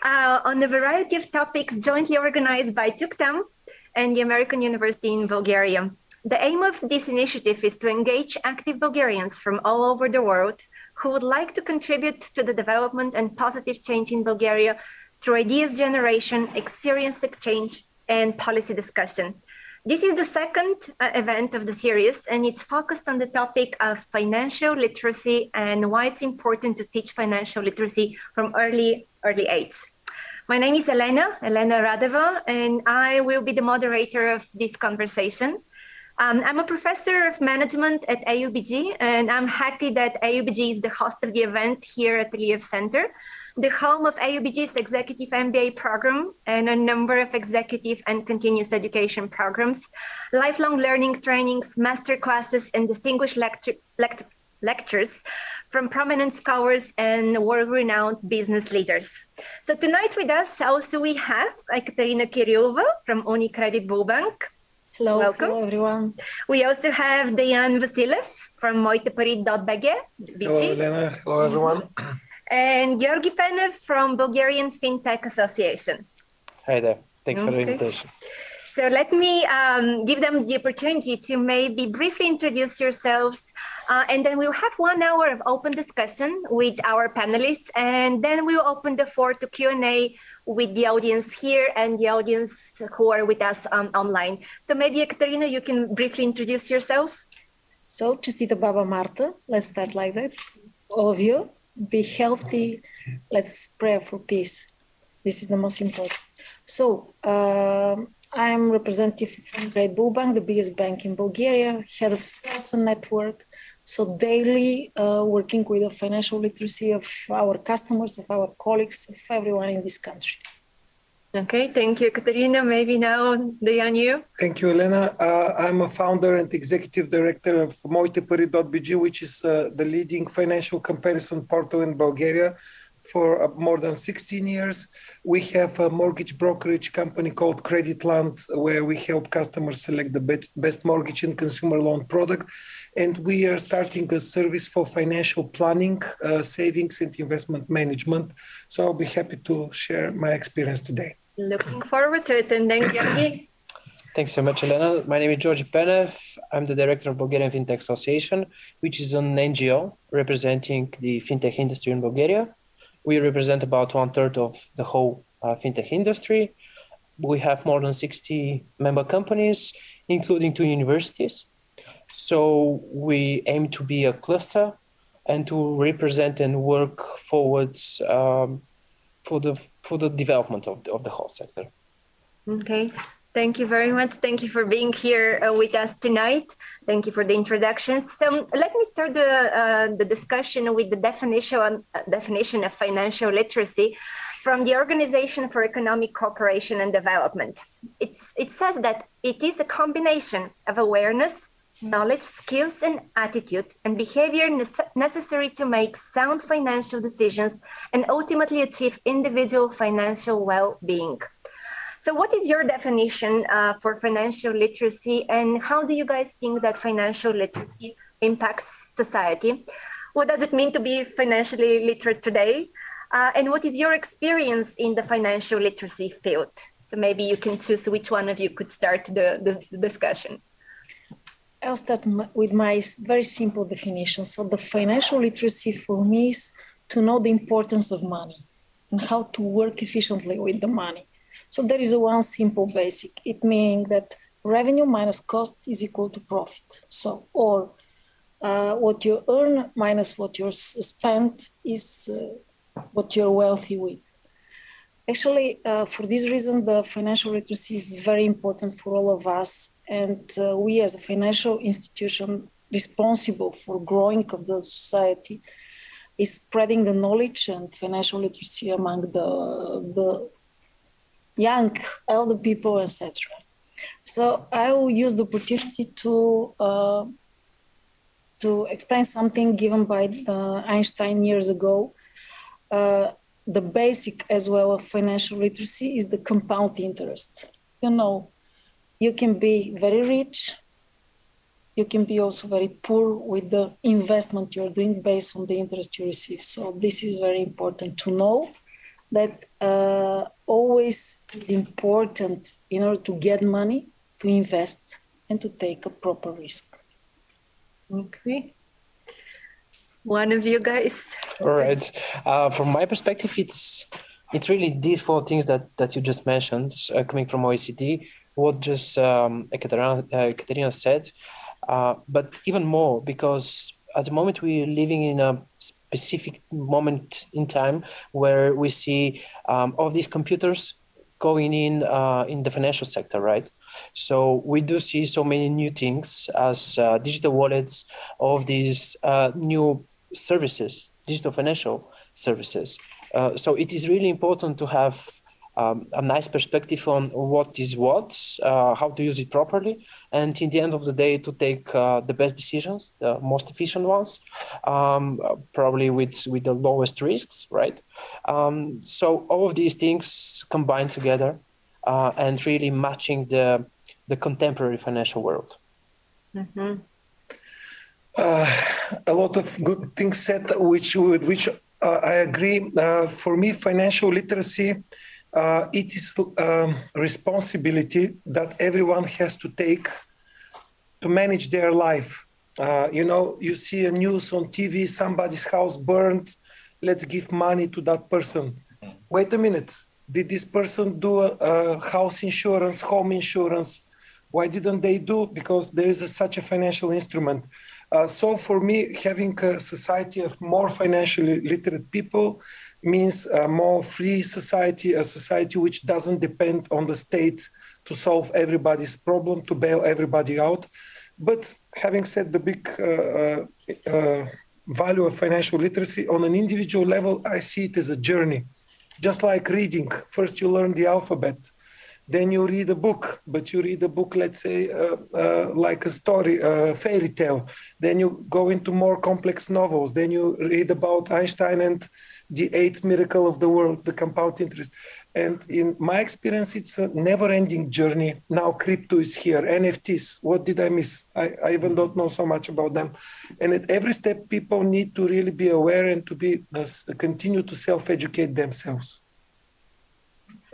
on a variety of topics jointly organized by Tuk-Tam and the American University in Bulgaria. The aim of this initiative is to engage active Bulgarians from all over the world who would like to contribute to the development and positive change in Bulgaria through ideas generation, experience exchange, and policy discussion. This is the second event of the series, and it's focused on the topic of financial literacy and why it's important to teach financial literacy from early age. My name is Elena Radeva, and I will be the moderator of this conversation. I'm a professor of management at AUBG, and I'm happy that AUBG is the host of the event here at the Liev Center, the home of AUBG's Executive MBA program and a number of executive and continuous education programs, lifelong learning trainings, master classes, and distinguished lectures from prominent scholars and world-renowned business leaders. So tonight with us also we have Ekaterina Kirillova from UniCredit Bullbank. Hello, welcome. Hello everyone. We also have Dejan Vasilev from moitepari.bg. Hello, Elena. Hello, everyone. And Georgi Penev from Bulgarian FinTech Association. Hi there. Thanks for the invitation. So let me give them the opportunity to maybe briefly introduce yourselves, and then we'll have 1 hour of open discussion with our panelists, and then we'll open the floor to Q&A with the audience here and the audience who are with us online. So maybe, Ekaterina, you can briefly introduce yourself. So, Chestita Baba Marta, let's start like that. All of you, be healthy. Let's pray for peace. This is the most important. So, I'm representative from UniCredit Bullbank, the biggest bank in Bulgaria, head of sales and network. So daily working with the financial literacy of our customers, of our colleagues, of everyone in this country. Okay, thank you, Katerina. Maybe now, Dejan, you. Thank you, Elena. I'm a founder and executive director of moitepari.bg, which is the leading financial comparison portal in Bulgaria for more than 16 years. We have a mortgage brokerage company called Creditland, where we help customers select the best mortgage and consumer loan product. And we are starting a service for financial planning, savings and investment management. So I'll be happy to share my experience today. Looking forward to it. And then Georgi. Thanks so much, Elena. My name is Georgi Penev. I'm the director of Bulgarian FinTech Association, which is an NGO representing the fintech industry in Bulgaria. We represent about 1/3 of the whole fintech industry. We have more than 60 member companies, including 2 universities. So we aim to be a cluster and to represent and work forwards for the development of the whole sector. Okay. Thank you very much. Thank you for being here with us tonight. Thank you for the introductions. So let me start the discussion with the definition of financial literacy from the Organization for Economic Cooperation and Development. It says that it is a combination of awareness, knowledge, skills, and attitude and behavior necessary to make sound financial decisions and ultimately achieve individual financial well-being. So what is your definition for financial literacy, and how do you guys think that financial literacy impacts society? What does it mean to be financially literate today? And what is your experience in the financial literacy field? So maybe you can choose which one of you could start the discussion. I'll start with my very simple definition. So the financial literacy for me is to know the importance of money and how to work efficiently with the money. So there is one simple basic. It means that revenue minus cost is equal to profit. So, or what you earn minus what you spend is what you're wealthy with. Actually, for this reason, the financial literacy is very important for all of us. And we as a financial institution responsible for growing of the society is spreading the knowledge and financial literacy among the young, elder people, etc. So I will use the opportunity to explain something given by Einstein years ago. The basic as well of financial literacy is the compound interest. You know, you can be very rich, you can be also very poor with the investment you're doing based on the interest you receive. So this is very important to know that always is important in order to get money, to invest, and to take a proper risk. Okay. One of you guys. All right. From my perspective, it's really these four things that you just mentioned, coming from OECD, what just Ekaterina said, but even more, because at the moment we're living in a specific moment in time where we see all of these computers going in the financial sector, right? So we do see so many new things as digital wallets, all of these new services, digital financial services. So it is really important to have a nice perspective on what is what, how to use it properly, and in the end of the day to take the best decisions, the most efficient ones, probably with the lowest risks, right? So all of these things combined together and really matching the contemporary financial world. Mm-hmm. A lot of good things said, which I agree. For me, financial literacy, it is a responsibility that everyone has to take to manage their life. You see a news on TV, somebody's house burned, let's give money to that person. Wait a minute, did this person do a house insurance, home insurance? Why didn't they do? Because there is such a financial instrument. So for me, having a society of more financially literate people means a more free society, a society which doesn't depend on the state to solve everybody's problem, to bail everybody out. But having said the big value of financial literacy, on an individual level, I see it as a journey. Just like reading, first you learn the alphabet, then you read a book, but you read a book, let's say, like a story, a fairy tale. Then you go into more complex novels. Then you read about Einstein and the eighth miracle of the world, the compound interest. And in my experience, it's a never-ending journey. Now crypto is here, NFTs. What did I miss? I even don't know so much about them. And at every step, people need to really be aware and to be continue to self-educate themselves.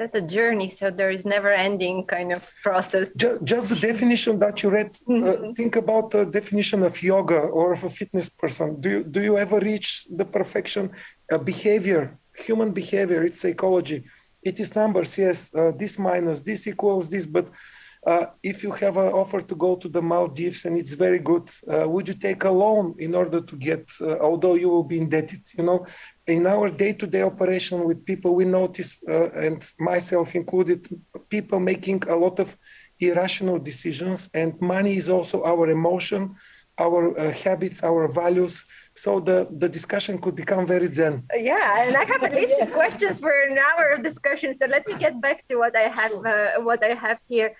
It's a journey, so there is never-ending kind of process. Just the definition that you read. Think about the definition of yoga or of a fitness person. Do you ever reach the perfection? Behavior, human behavior. It's psychology. It is numbers. Yes, this minus this equals this. But if you have an offer to go to the Maldives and it's very good, would you take a loan in order to get? Although you will be indebted, in our day-to-day operation with people, we notice, and myself included, people making a lot of irrational decisions, and money is also our emotion, our habits, our values. So the discussion could become very zen. Yeah, and I have at least questions for an hour of discussion. So let me get back to what I have here.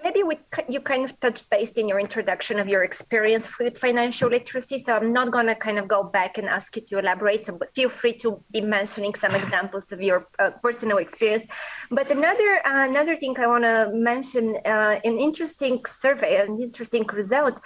Maybe you kind of touched base in your introduction of your experience with financial literacy. So I'm not going to kind of go back and ask you to elaborate. So feel free to be mentioning some examples of your personal experience. But another thing I want to mention, an interesting survey, an interesting result.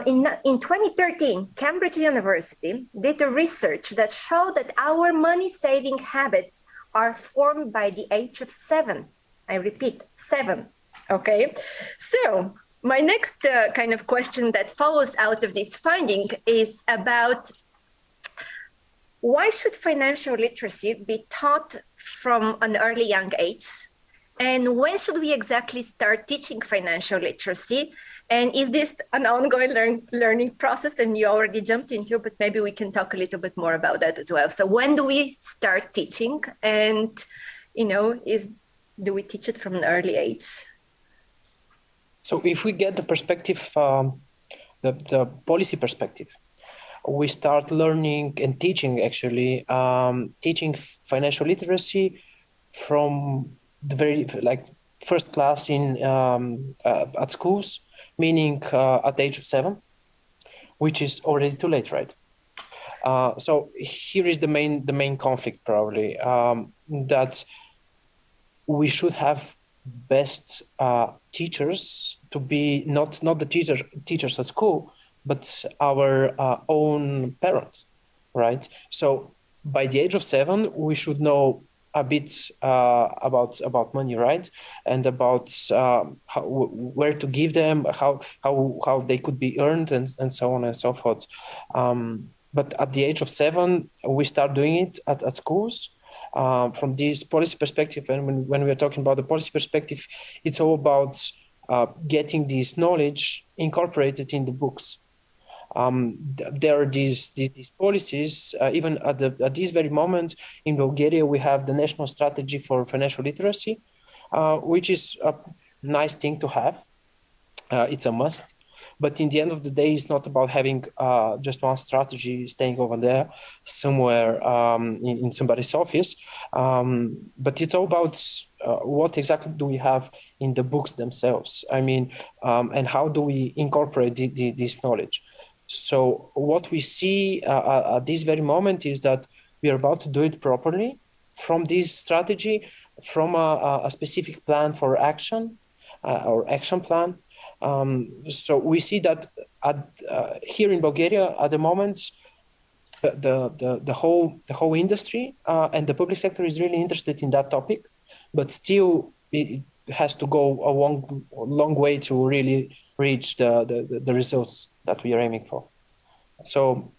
In 2013, Cambridge University did a research that showed that our money saving habits are formed by the age of 7. I repeat, 7. Okay, so my next kind of question that follows out of this finding is about why should financial literacy be taught from an early young age? And when should we exactly start teaching financial literacy? And is this an ongoing learning process? And you already jumped into it, but maybe we can talk a little bit more about that as well. So when do we start teaching? And, do we teach it from an early age? So if we get the perspective, the policy perspective, we start learning and teaching teaching financial literacy from the very first class in at schools, meaning at the age of 7, which is already too late, right? So here is the main conflict probably, that we should have best teachers to be not the teachers at school, but our own parents, right? So by the age of 7, we should know a bit about money, right? And about where to give them, how they could be earned, and so on and so forth. But at the age of 7, we start doing it at schools. From this policy perspective, and when we are talking about the policy perspective, it's all about getting this knowledge incorporated in the books. There are these policies, even at this very moment in Bulgaria, we have the National Strategy for Financial Literacy, which is a nice thing to have. It's a must. But in the end of the day, it's not about having just one strategy staying over there somewhere in somebody's office. But it's all about what exactly do we have in the books themselves. I mean, and how do we incorporate this knowledge? So what we see at this very moment is that we are about to do it properly from this strategy, from a specific plan for action or action plan. So we see that here in Bulgaria at the moment, the whole industry and the public sector is really interested in that topic, but still it has to go a long way to really reach the results that we are aiming for. So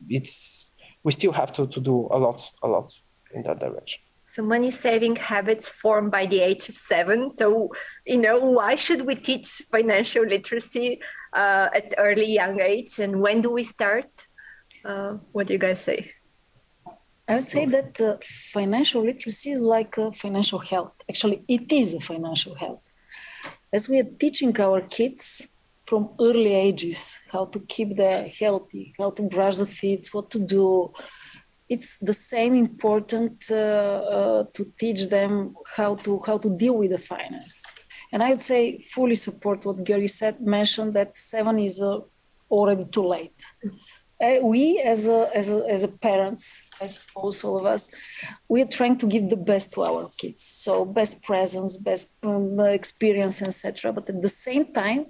we still have to do a lot in that direction. So money saving habits formed by the age of 7. So, why should we teach financial literacy at early young age, and when do we start? What do you guys say? I would say that financial literacy is like financial health. Actually, it is a financial health. As we are teaching our kids from early ages how to keep them healthy, how to brush the teeth, what to do, it's the same important to teach them how to deal with the finance. And I would say fully support what Gary mentioned, that 7 is already too late. We as a parents, I suppose all of us, we are trying to give the best to our kids. So best presence, best experience, etc. But at the same time,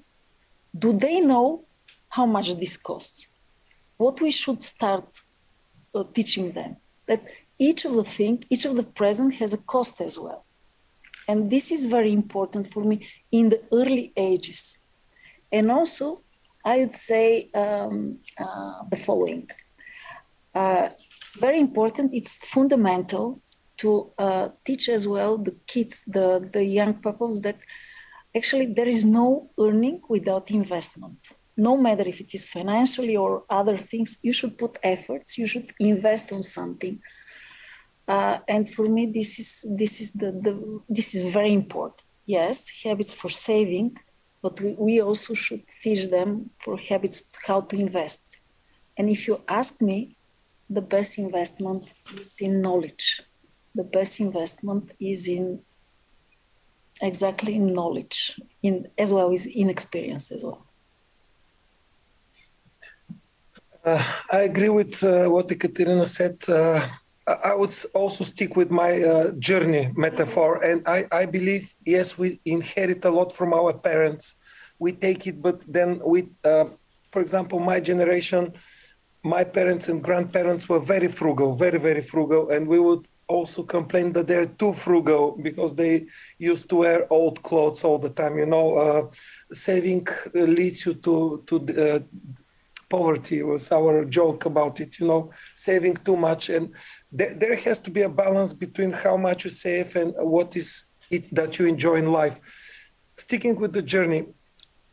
do they know how much this costs? What we should start teaching them, that each of the present has a cost as well. And this is very important for me in the early ages. And also, I would say the following. It's very important, it's fundamental to teach as well the kids, the young couples, that actually there is no earning without investment. No matter if it is financially or other things, you should put efforts, you should invest on something. And for me, this is very important. Yes, habits for saving, but we also should teach them for habits how to invest. And if you ask me, the best investment is in knowledge. The best investment is in knowledge, as well as in experience as well. I agree with what Ekaterina said. I would also stick with my journey metaphor. And I believe, yes, we inherit a lot from our parents. We take it, but then for example, my generation, my parents and grandparents were very frugal, very, very frugal. And we would also complain that they're too frugal because they used to wear old clothes all the time. Saving leads you to poverty was our joke about it, saving too much. And there has to be a balance between how much you save and what is it that you enjoy in life. Sticking with the journey,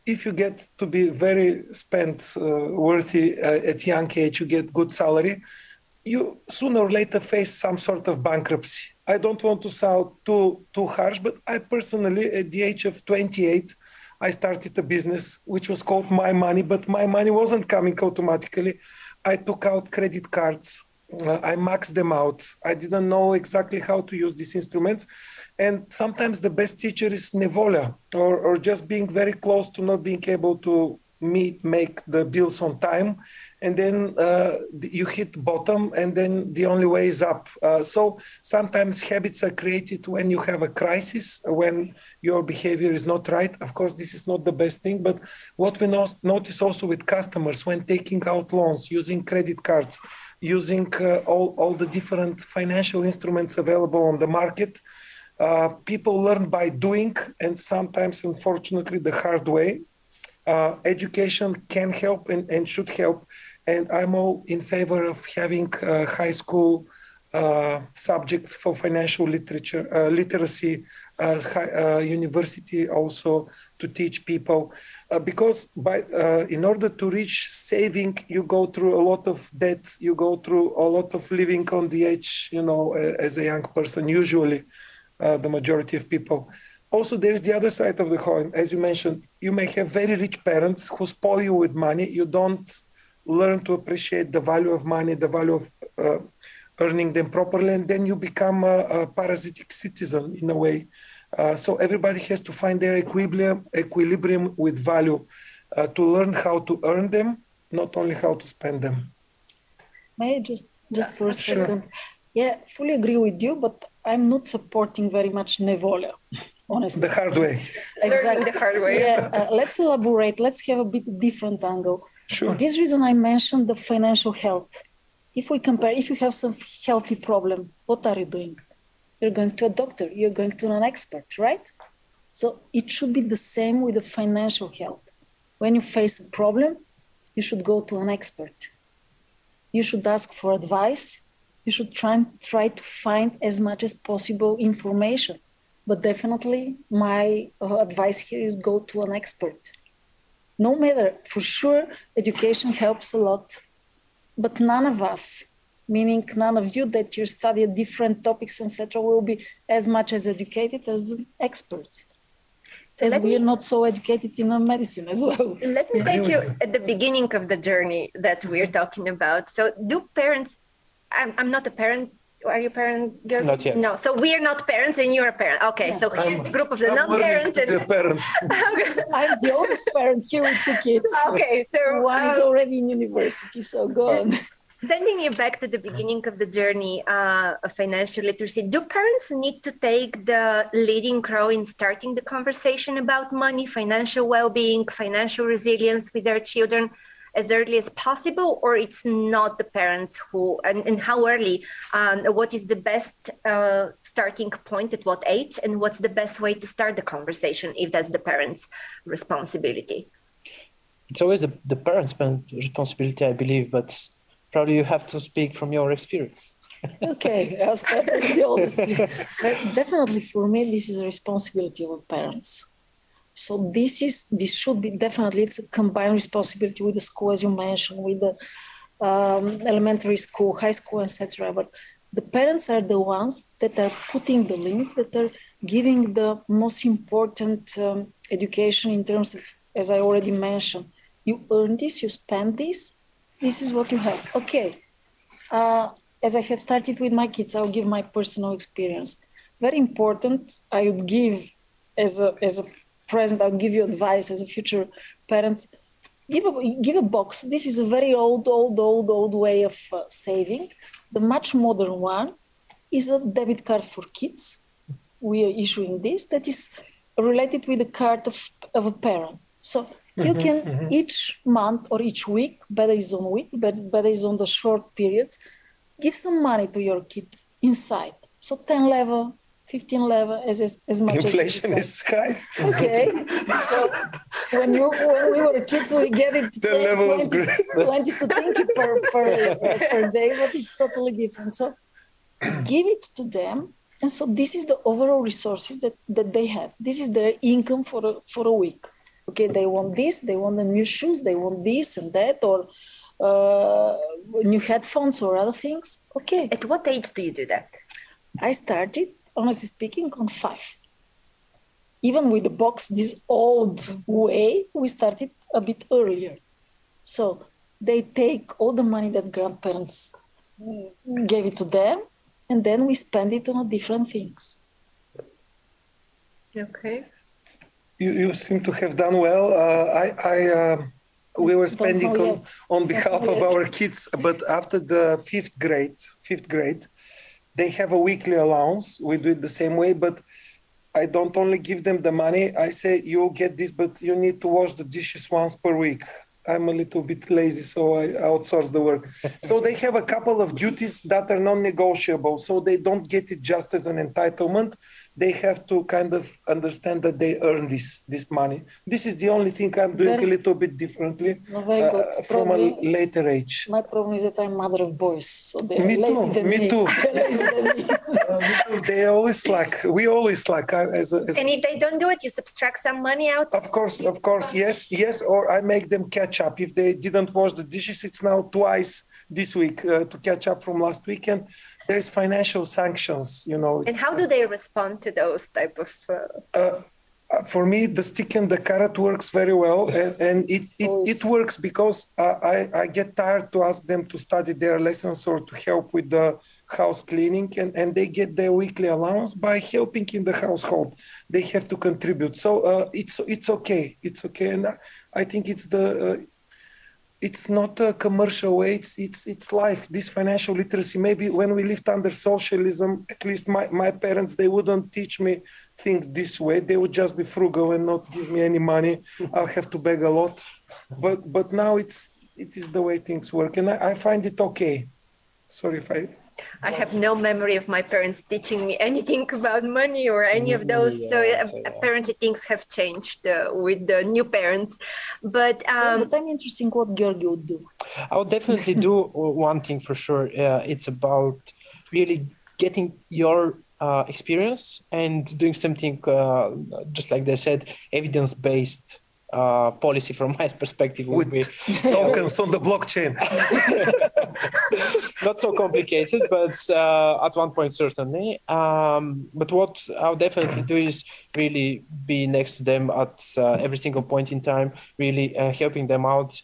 if you get to be very worthy at young age, you get good salary, you sooner or later face some sort of bankruptcy. I don't want to sound too harsh, but I personally, at the age of 28, I started a business which was called My Money, but my money wasn't coming automatically. I took out credit cards. I maxed them out. I didn't know exactly how to use these instruments. And sometimes the best teacher is nevoля, or just being very close to not being able to make the bills on time. And then you hit bottom, and then the only way is up. So sometimes habits are created when you have a crisis, when your behavior is not right. Of course, this is not the best thing, but what we notice also with customers when taking out loans, using credit cards, using all the different financial instruments available on the market. People learn by doing, and sometimes, unfortunately, the hard way. Education can help and should help, and I'm all in favor of having high school subjects for financial literacy, university also to teach people, because in order to reach saving, you go through a lot of debt, you go through a lot of living on the edge, as a young person, usually the majority of people. Also, there's the other side of the coin. As you mentioned, you may have very rich parents who spoil you with money. You don't learn to appreciate the value of money, the value of earning them properly, and then you become a parasitic citizen in a way. So everybody has to find their equilibrium with value, to learn how to earn them, not only how to spend them. May I just for a second? Yeah, fully agree with you, but I'm not supporting very much nevoля, honestly. The hard way. Exactly. The hard way. Yeah, let's elaborate. Let's have a bit different angle. Sure. For this reason, I mentioned the financial health. If we compare, if you have some healthy problem, what are you doing? You're going to a doctor, you're going to an expert, right? So it should be the same with the financial health. When you face a problem, you should go to an expert. You should ask for advice. You should try to find as much as possible information. But definitely my advice here is go to an expert. No matter, for sure, education helps a lot. But none of us, meaning none of you that you study different topics, etc., will be as much as educated as the experts. As we are not so educated in medicine as well. Let me take you at the beginning of the journey that we're talking about. So do parents, I'm not a parent. Are you a parent, girl? Not yet. No. So we are not parents and you're a parent. Okay. Yeah. So here's the group of the non-parents. I'm the oldest parent here with 2 kids. Okay. So one is already in university, so go on. Sending you back to the beginning of the journey of financial literacy, do parents need to take the leading role in starting the conversation about money, financial well-being, financial resilience with their children as early as possible, or it's not the parents who, and how early, what is the best starting point at what age, and what's the best way to start the conversation if that's the parents' responsibility? It's always the parents' responsibility, I believe, but probably you have to speak from your experience. Okay, I'll start with the oldest. Definitely for me, this is a responsibility of parents. So this should be definitely, it's a combined responsibility with the school, as you mentioned, with the elementary school, high school, etc. But the parents are the ones that are putting the limits, that are giving the most important education in terms of, as I already mentioned, you earn this, you spend this, this is what you have. Okay, as I have started with my kids, I'll give my personal experience. Very important, I would give as a present, I'll give you advice as a future parents, give a box. This is a very old way of saving. The much modern one is a debit card for kids. We are issuing this that is related with the card of a parent. So you can each month or each week, better is on the short periods, give some money to your kid inside. So 10 level, 15 level, as much inflation as is high. Okay, so when we were kids, we get it 20 zloty per day, but it's totally different. So give it to them, and so this is the overall resources that they have. This is their income for a week. Okay, they want this, they want the new shoes, they want this and that, or new headphones or other things. Okay. At what age do you do that? I started, honestly speaking, on 5. Even with the box, this old way, we started a bit earlier. So they take all the money that grandparents gave it to them, and then we spend it on different things. Okay. You seem to have done well. We were spending on behalf of our kids, but after the fifth grade, they have a weekly allowance. We do it the same way, but I don't only give them the money. I say, you'll get this, but you need to wash the dishes once per week. I'm a little bit lazy, so I outsource the work. So they have a couple of duties that are non-negotiable. So they don't get it just as an entitlement. They have to kind of understand that they earn this money. This is the only thing I'm doing a little bit differently from a later age. My problem is that I'm mother of boys, so they're Me lazy too. than Me me. too. Lazy than me. Me too. They always slack. We always slack. And if they don't do it, you subtract some money out? Of course. Yes. Or I make them catch up. If they didn't wash the dishes, it's now twice this week to catch up from last weekend. There's financial sanctions, you know. And how do they respond to those type of... For me, the stick and the carrot works very well, and it works because I get tired to ask them to study their lessons or to help with the house cleaning, and they get their weekly allowance by helping in the household. They have to contribute, so it's okay. It's okay, and I think it's not a commercial way. It's life. This financial literacy. Maybe when we lived under socialism, at least my parents, they wouldn't teach me think this way. They would just be frugal and not give me any money. I'll have to beg a lot. But now it is the way things work, and I find it okay. Sorry if I have no memory of my parents teaching me anything about money or any of those. Apparently things have changed with the new parents. But I'm interested what Georgi would do. I would definitely do one thing for sure. It's about really getting your experience and doing something, just like they said, evidence-based policy from my perspective would be tokens on the blockchain. Not so complicated, but at one point certainly. But what I'll definitely do is really be next to them at every single point in time, really helping them out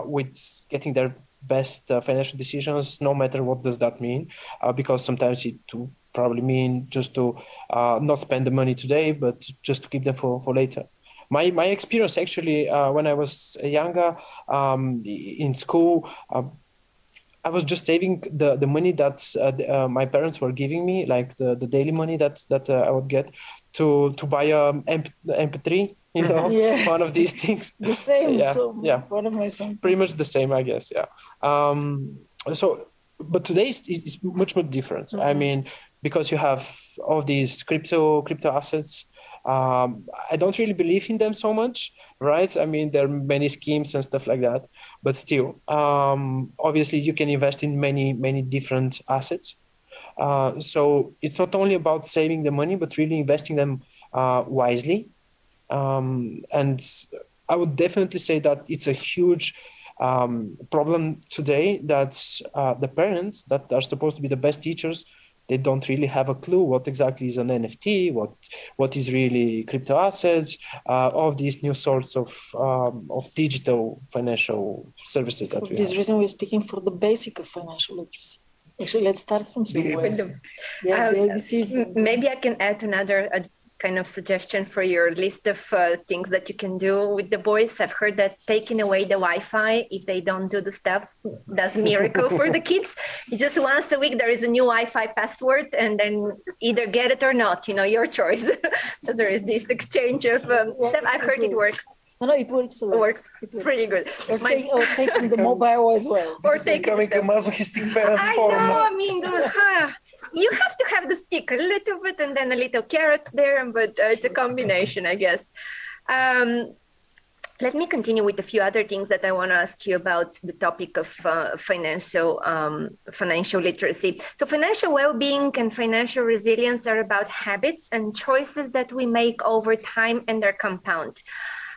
with getting their best financial decisions, no matter what does that mean, because sometimes it will probably mean just to not spend the money today, but just to keep them for later. My experience actually, when I was younger in school, I was just saving the money that my parents were giving me, like the daily money that I would get to buy MP3, you know, one of these things. The same. One of my sons. Pretty much the same, I guess. Yeah. But today is much more different. Mm-hmm. I mean, because you have all these crypto assets. I don't really believe in them so much, right? I mean, there are many schemes and stuff like that, but still, obviously you can invest in many different assets. So it's not only about saving the money, but really investing them wisely. And I would definitely say that it's a huge problem today that the parents that are supposed to be the best teachers, they don't really have a clue what exactly is an NFT, what is really crypto assets, all of these new sorts of digital financial services that we have. For this reason, we're speaking for the basic of financial literacy. Actually, let's start from somewhere. Maybe I can add another kind of suggestion for your list of things that you can do with the boys. I've heard that taking away the Wi-Fi, if they don't do the stuff, does miracle for the kids. Just once a week, there is a new Wi-Fi password, and then either get it or not, your choice. So there is this exchange of stuff. I've heard it works. No, it works a lot. It works pretty good. Or taking the mobile as well. Or taking a masochistic parents forum. I know, I mean, you have to have the stick a little bit and then a little carrot there, but it's a combination, I guess. Let me continue with a few other things that I want to ask you about the topic of financial literacy. So financial well-being and financial resilience are about habits and choices that we make over time and their compound.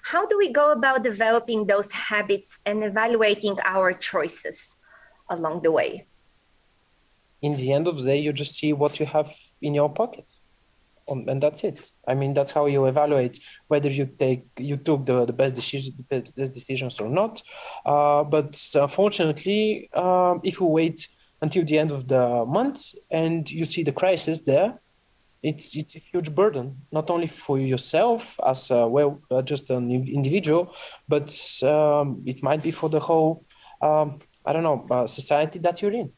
How do we go about developing those habits and evaluating our choices along the way? In the end of the day, you just see what you have in your pocket, and that's it. I mean, that's how you evaluate whether you took the best decisions or not. But unfortunately, if you wait until the end of the month and you see the crisis there, it's a huge burden, not only for yourself as just an individual, but it might be for the whole society that you're in.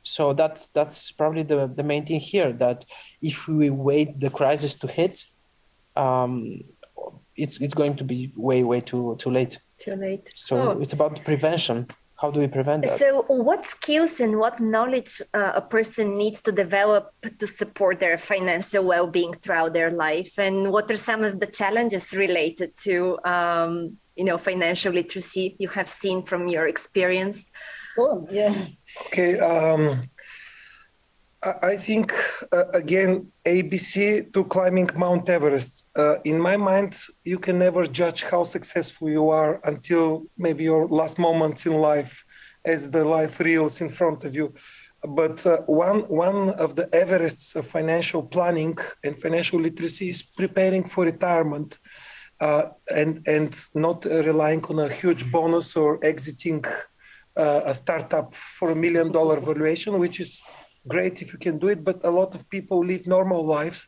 So that's probably the main thing here, that if we wait the crisis to hit, it's going to be way too late. Too late. So it's about prevention. How do we prevent that? So what skills and what knowledge a person needs to develop to support their financial well-being throughout their life? And what are some of the challenges related to, financial literacy you have seen from your experience? Oh, yeah. Okay. I think, again, ABC to climbing Mount Everest. In my mind, you can never judge how successful you are until maybe your last moments in life as the life reels in front of you. But one of the Everests of financial planning and financial literacy is preparing for retirement and not relying on a huge bonus or exiting a startup for $1 million valuation, which is great if you can do it, but a lot of people live normal lives.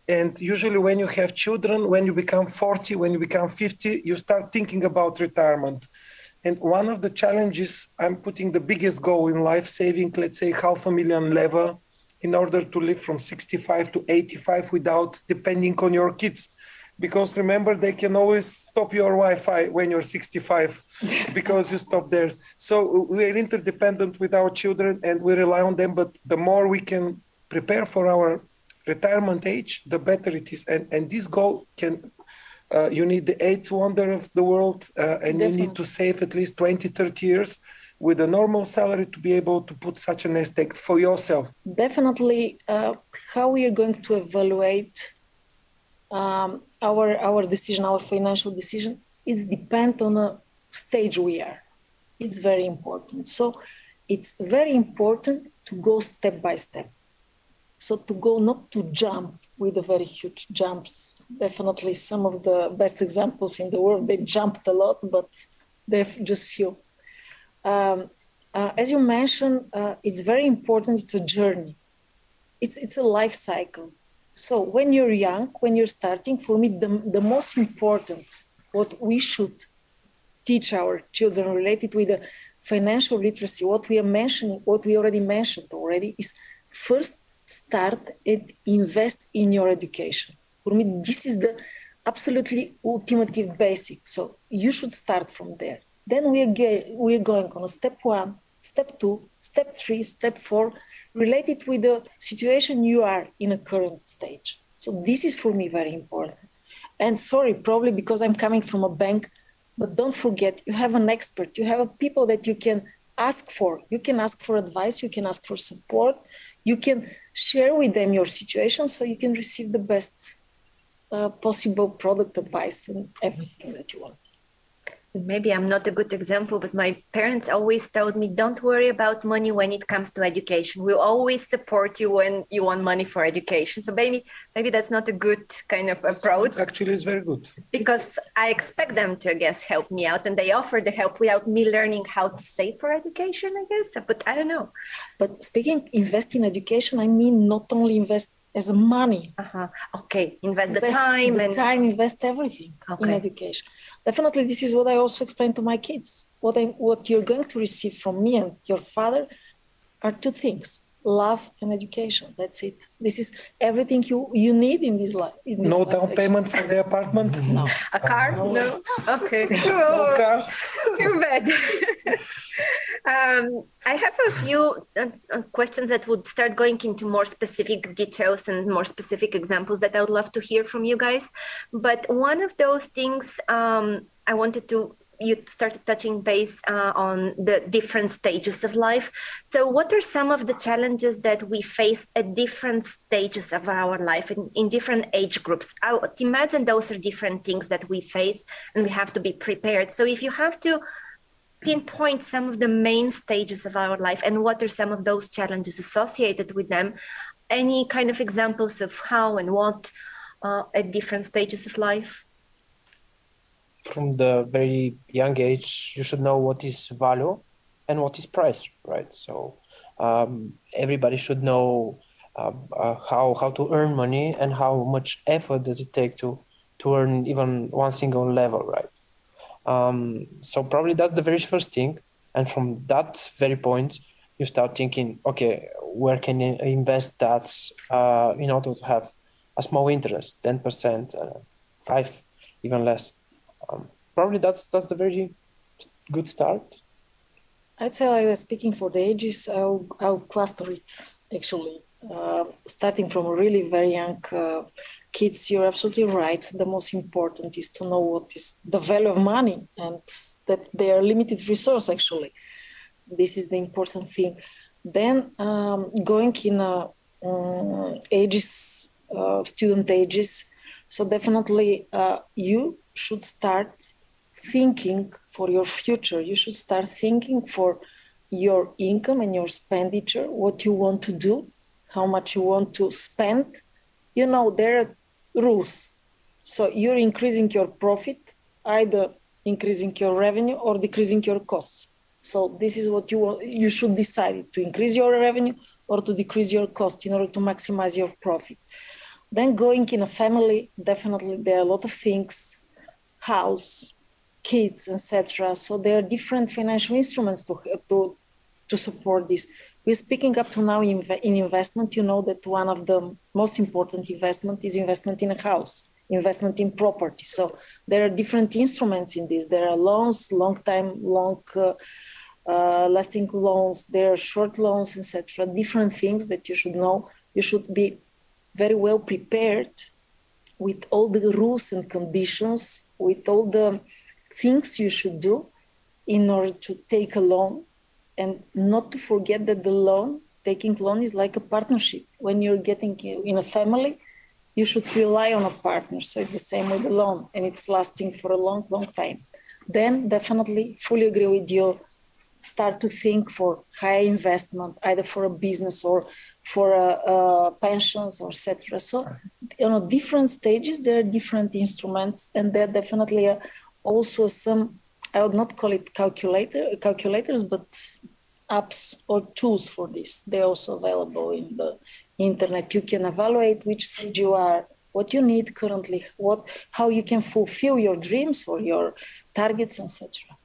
And usually when you have children, when you become 40, when you become 50, you start thinking about retirement. And one of the challenges, I'm putting the biggest goal in life, saving, let's say, $500,000 level in order to live from 65 to 85 without depending on your kids. Because remember, they can always stop your Wi-Fi when you're 65 because you stop theirs. So we're interdependent with our children and we rely on them. But the more we can prepare for our retirement age, the better it is. And this goal can, you need the eighth wonder of the world and Definitely. You need to save at least 20, 30 years with a normal salary to be able to put such a nest egg for yourself. Definitely how we are going to evaluate our decision, our financial decision, is depend on a stage we are. It's very important. So it's very important to go step by step. So to go not to jump with the very huge jumps. Definitely some of the best examples in the world, they jumped a lot, but they're just few. As you mentioned, it's very important. It's a journey. It's a life cycle. So when you're young, when you're starting, for me, the most important, what we should teach our children related with the financial literacy, what we already mentioned already, is first start and invest in your education. For me, this is the absolutely ultimate basic. So you should start from there. Then we're going on a step 1, step 2, step 3, step 4, related with the situation you are in a current stage. So this is for me very important. And sorry, probably because I'm coming from a bank, but don't forget, you have an expert, you have people that you can ask for. You can ask for advice, you can ask for support, you can share with them your situation so you can receive the best possible product advice and everything that you want. Maybe I'm not a good example, but my parents always told me, don't worry about money when it comes to education. We'll always support you when you want money for education. So maybe that's not a good kind of approach. Actually, it's very good. Because I expect them to, I guess, help me out. And they offer the help without me learning how to save for education, I guess. But I don't know. But speaking invest in education, I mean not only invest as a money. Okay, invest the time. Invest everything in education. Definitely, this is what I also explain to my kids. What you're going to receive from me and your father are two things: love and education. That's it. This is everything you need in this life. No down payment for the apartment? No. A car? No. Okay. No car. Too bad. I have a few questions that would start going into more specific details and more specific examples that I would love to hear from you guys. But one of those things I wanted to, you started touching base on the different stages of life. So what are some of the challenges that we face at different stages of our life in different age groups? I would imagine those are different things that we face and we have to be prepared. So if you have to pinpoint some of the main stages of our life and what are some of those challenges associated with them, any kind of examples of how and what at different stages of life? From the very young age, you should know what is value and what is price, right? So everybody should know how to earn money and how much effort does it take to earn even one single level, right? So probably that's the very first thing. And from that very point, you start thinking, okay, where can you invest that in order to have a small interest, 10%, 5%, even less. probably that's the very good start. I'd say, like, speaking for the ages, I'll cluster it actually. Starting from really very young kids, you're absolutely right. The most important is to know what is the value of money and that they are limited resource actually. This is the important thing. Then going in ages, student ages, so definitely you should start thinking for your future. You should start thinking for your income and your expenditure, what you want to do, how much you want to spend. You know, there are rules. So you're increasing your profit, either increasing your revenue or decreasing your costs. So this is what you want. You should decide to increase your revenue or to decrease your cost in order to maximize your profit. Then going in a family, definitely there are a lot of things, house, kids, etc. So there are different financial instruments to support this. We're speaking up to now in investment. You know that one of the most important investment is investment in a house, investment in property. So there are different instruments in this. There are loans, lasting loans, there are short loans, etc. Different things that you should know. You should be very well prepared with all the rules and conditions, with all the things you should do in order to take a loan, and not to forget that taking loan is like a partnership. When you're getting in a family, you should rely on a partner. So it's the same with the loan, and it's lasting for a long, long time. Then definitely fully agree with you. Start to think for high investment, either for a business or for pensions or etc. So, different stages, there are different instruments, and there definitely are also some, I would not call it calculators, but apps or tools for this. They're also available in the internet. You can evaluate which stage you are, what you need currently, how you can fulfill your dreams or your targets, etc.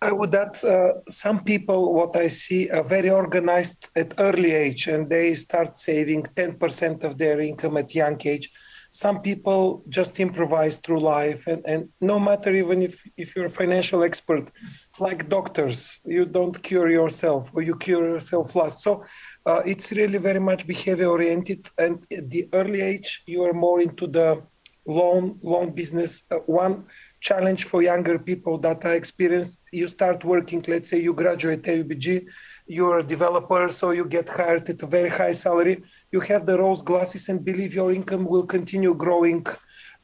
I would add some people, what I see, are very organized at early age, and they start saving 10% of their income at young age. Some people just improvise through life, and no matter even if you're a financial expert, like doctors, you don't cure yourself or you cure yourself last. So it's really very much behavior oriented, and at the early age, you are more into the loan business. One challenge for younger people that I experienced, you start working, let's say you graduate AUBG, you're a developer, so you get hired at a very high salary. You have the rose glasses and believe your income will continue growing,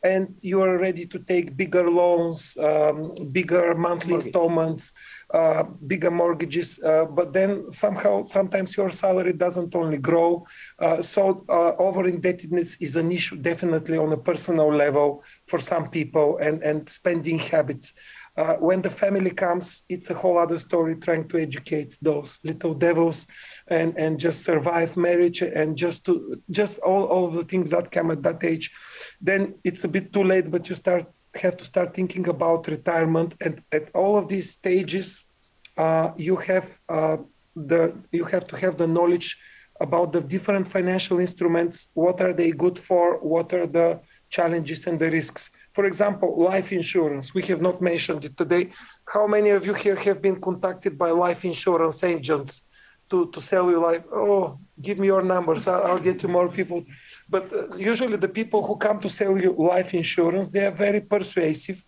and you are ready to take bigger loans, bigger monthly installments, bigger mortgages. But then sometimes your salary doesn't only grow. So over-indebtedness is an issue definitely on a personal level for some people, and spending habits. When the family comes, it's a whole other story, trying to educate those little devils and just survive marriage and just all of the things that come at that age. Then it's a bit too late, but you have to start thinking about retirement. And at all of these stages, you have to have the knowledge about the different financial instruments. What are they good for? What are the challenges and the risks? For example, life insurance. We have not mentioned it today. How many of you here have been contacted by life insurance agents to sell you life? Oh, give me your numbers. I'll get you more people. But usually the people who come to sell you life insurance, they are very persuasive.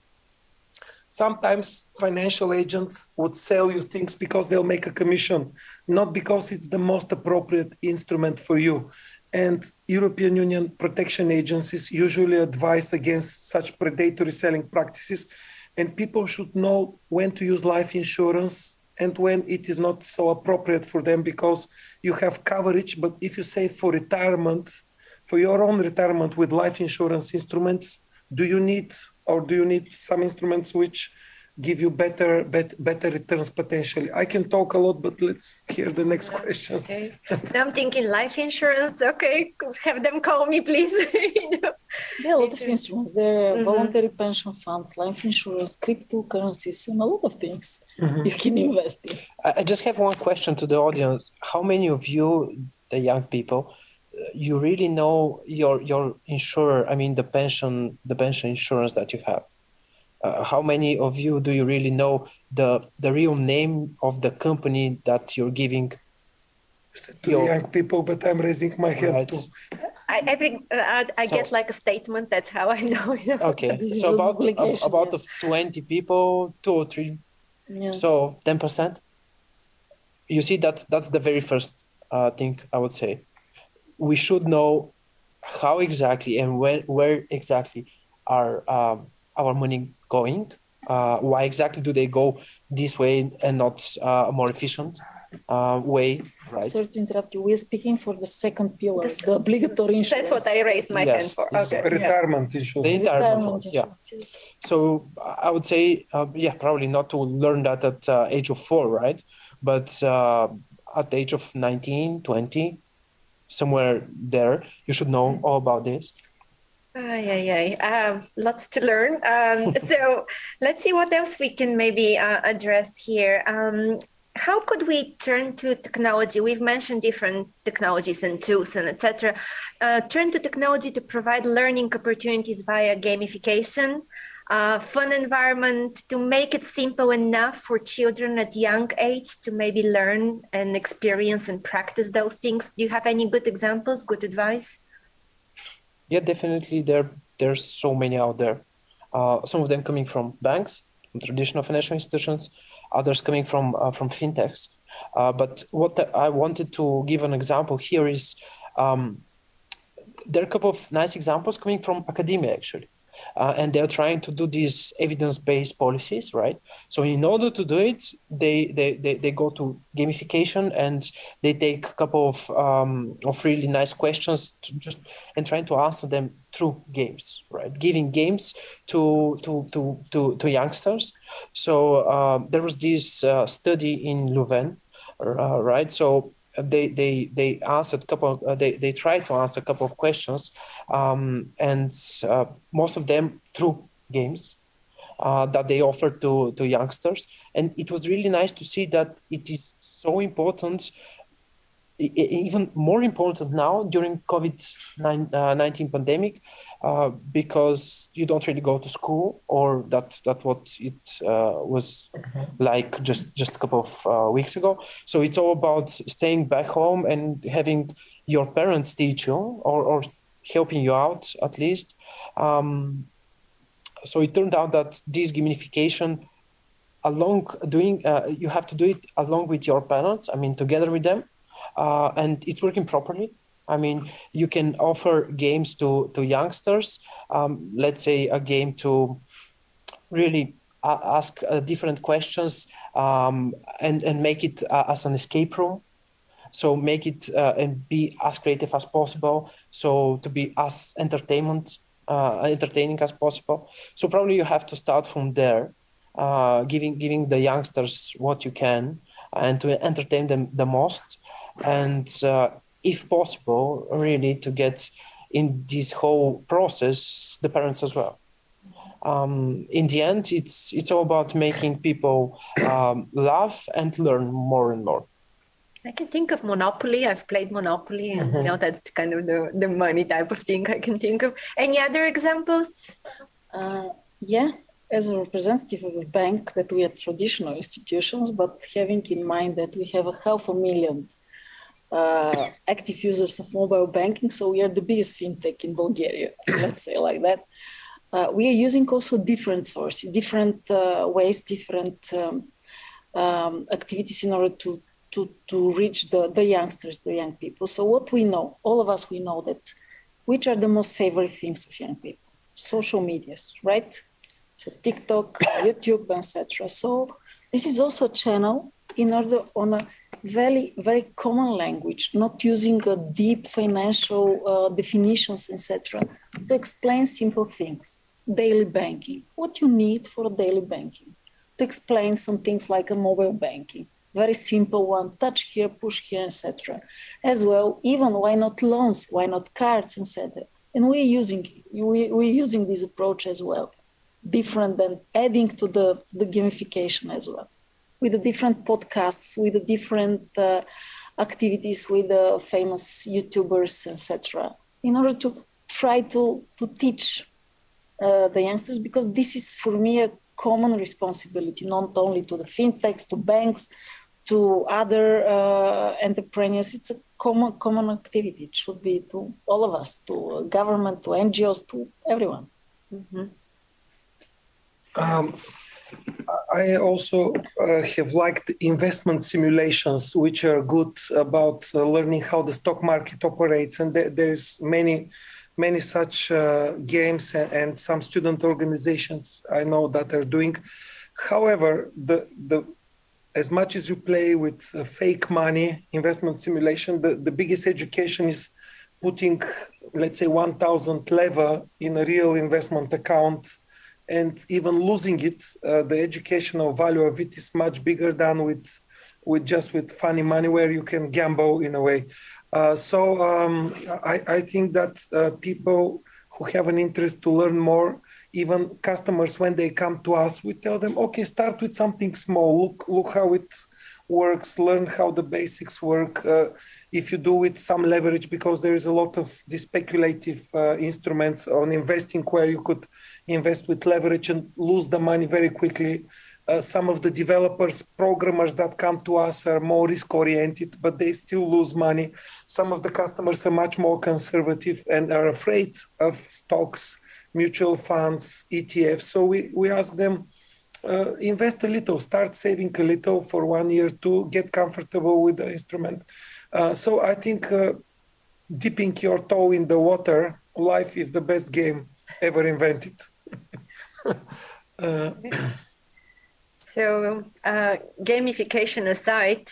Sometimes financial agents would sell you things because they'll make a commission, not because it's the most appropriate instrument for you. And European Union protection agencies usually advise against such predatory selling practices. And people should know when to use life insurance and when it is not so appropriate for them, because you have coverage. But if you save for retirement, for your own retirement with life insurance instruments, do you need some instruments which give you better returns potentially? I can talk a lot, but let's hear the next question. Okay. Now I'm thinking life insurance. Okay, have them call me, please. There are a lot of instruments. There are voluntary pension funds, life insurance, cryptocurrencies, and a lot of things you can invest in. I just have one question to the audience. How many of you, the young people, you really know your insurer. I mean, the pension insurance that you have. How many of you do you really know the real name of the company that you're giving? To young people, but I'm raising my hand too. I get like a statement. That's how I know it. Okay, so about 20 people, 2 or 3, so 10%. You see, that's the very first thing I would say. We should know how exactly and where exactly are our money going. Why exactly do they go this way and not a more efficient way, right? Sorry to interrupt you. We're speaking for the second pillar, the obligatory insurance. That's what I raised my hand for. Okay. Retirement insurance. The retirement insurance, yes. So I would say, probably not to learn that at age of 4, right? But at the age of 19, 20, somewhere there, you should know all about this. Lots to learn. So let's see what else we can maybe address here. How could we turn to technology? We've mentioned different technologies and tools and etc. Turn to technology to provide learning opportunities via gamification, fun environment, to make it simple enough for children at young age to maybe learn and experience and practice those things. Do you have any good examples, good advice? Yeah, definitely. There's so many out there. Some of them coming from banks, from traditional financial institutions, others coming from fintechs. But what I wanted to give an example here is there are a couple of nice examples coming from academia, actually. And they're trying to do these evidence-based policies, right? So in order to do it, they go to gamification and they take a couple of really nice questions and trying to answer them through games, right? Giving games to youngsters. So there was this study in Leuven, right? So they answered they tried to answer a couple of questions, and most of them through games that they offered to youngsters. And it was really nice to see that it is so important, even more important now during COVID-19 pandemic, because you don't really go to school, or that's what it was like just a couple of weeks ago. So it's all about staying back home and having your parents teach you or helping you out at least. So it turned out that this gamification, you have to do it along with your parents, together with them. And it's working properly. You can offer games to youngsters. Let's say a game to really ask different questions and make it as an escape room. So make it and be as creative as possible. So to be as entertaining as possible. So probably you have to start from there, giving the youngsters what you can and to entertain them the most. And if possible, really to get in this whole process the parents as well. In the end, it's all about making people laugh and learn more and more. I can think of Monopoly. I've played Monopoly, and that's kind of the money type of thing I can think of. Any other examples? As a representative of a bank, that we are traditional institutions, but having in mind that we have 500,000 active users of mobile banking, so we are the biggest fintech in Bulgaria, let's say like that. We are using also different sources, different ways, different activities in order to reach the youngsters, the young people. So what we know, all of us, we know that which are the most favorite things of young people? Social medias, right? So TikTok, YouTube, etc. So this is also a channel in order on a very, very common language, not using a deep financial definitions, etc., to explain simple things. Daily banking, what you need for daily banking. To explain some things like a mobile banking, very simple one, touch here, push here, etc. As well, even why not loans, why not cards, etc. And we're using this approach as well, different than adding to the gamification as well, with the different podcasts, with the different activities with famous YouTubers, etc., in order to try to teach the youngsters, because this is for me a common responsibility, not only to the fintechs, to banks, to other entrepreneurs. It's a common activity. It should be to all of us, to government, to NGOs, to everyone. Mm-hmm. I also have liked investment simulations, which are good about learning how the stock market operates. And there's many such games and some student organizations I know that are doing. However, as much as you play with fake money, investment simulation, the biggest education is putting, let's say, 1,000 leva in a real investment account, and even losing it, the educational value of it is much bigger than with funny money, where you can gamble in a way. So I think that people who have an interest to learn more, even customers, when they come to us, we tell them, okay, start with something small. Look how it works, learn how the basics work. If you do with some leverage, because there is a lot of these speculative instruments on investing where you could invest with leverage and lose the money very quickly. Some of the developers, programmers that come to us are more risk-oriented, but they still lose money. Some of the customers are much more conservative and are afraid of stocks, mutual funds, ETFs. So we ask them, invest a little, start saving a little for 1 year to get comfortable with the instrument. So I think dipping your toe in the water, life is the best game ever invented. So gamification aside,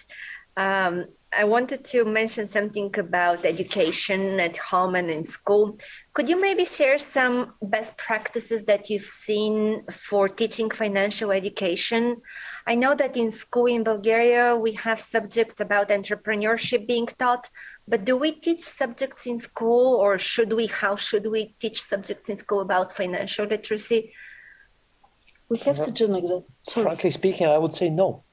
I wanted to mention something about education at home and in school. Could you maybe share some best practices that you've seen for teaching financial education? I know that in school in Bulgaria, we have subjects about entrepreneurship being taught, but do we teach subjects in school, or how should we teach subjects in school about financial literacy? We have such an example. Frankly speaking, I would say no.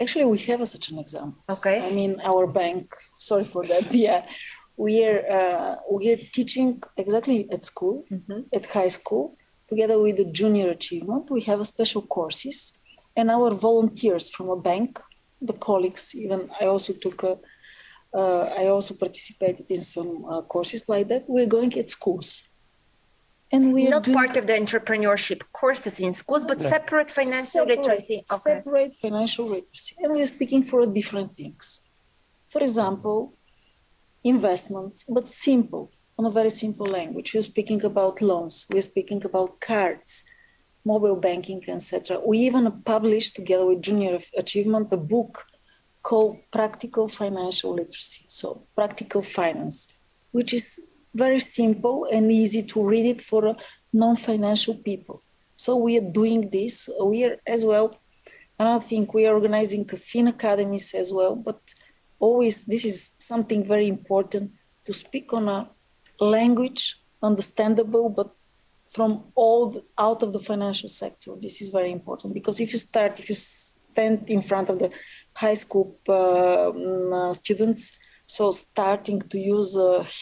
Actually, we have such an example. Okay. I mean, our bank, sorry for that, yeah. We are teaching exactly at school, at high school, together with the junior achievement. We have special courses, and our volunteers from a bank, the colleagues, even I also participated in some courses like that. We're going at schools. And we are not part of the entrepreneurship courses in schools, but separate financial literacy. Okay. Separate financial literacy. And we are speaking for different things. For example, investments, but simple, on a very simple language. We're speaking about loans. We're speaking about cards, mobile banking, etc. We even published, together with Junior Achievement, a book called Practical Financial Literacy. So practical finance, which is very simple and easy to read it for non-financial people. So we are doing this. We are as well, and I think we are organizing Fin academies as well, but always this is something very important, to speak on a language understandable, but from out of the financial sector. This is very important, because if you stand in front of the high school students, so starting to use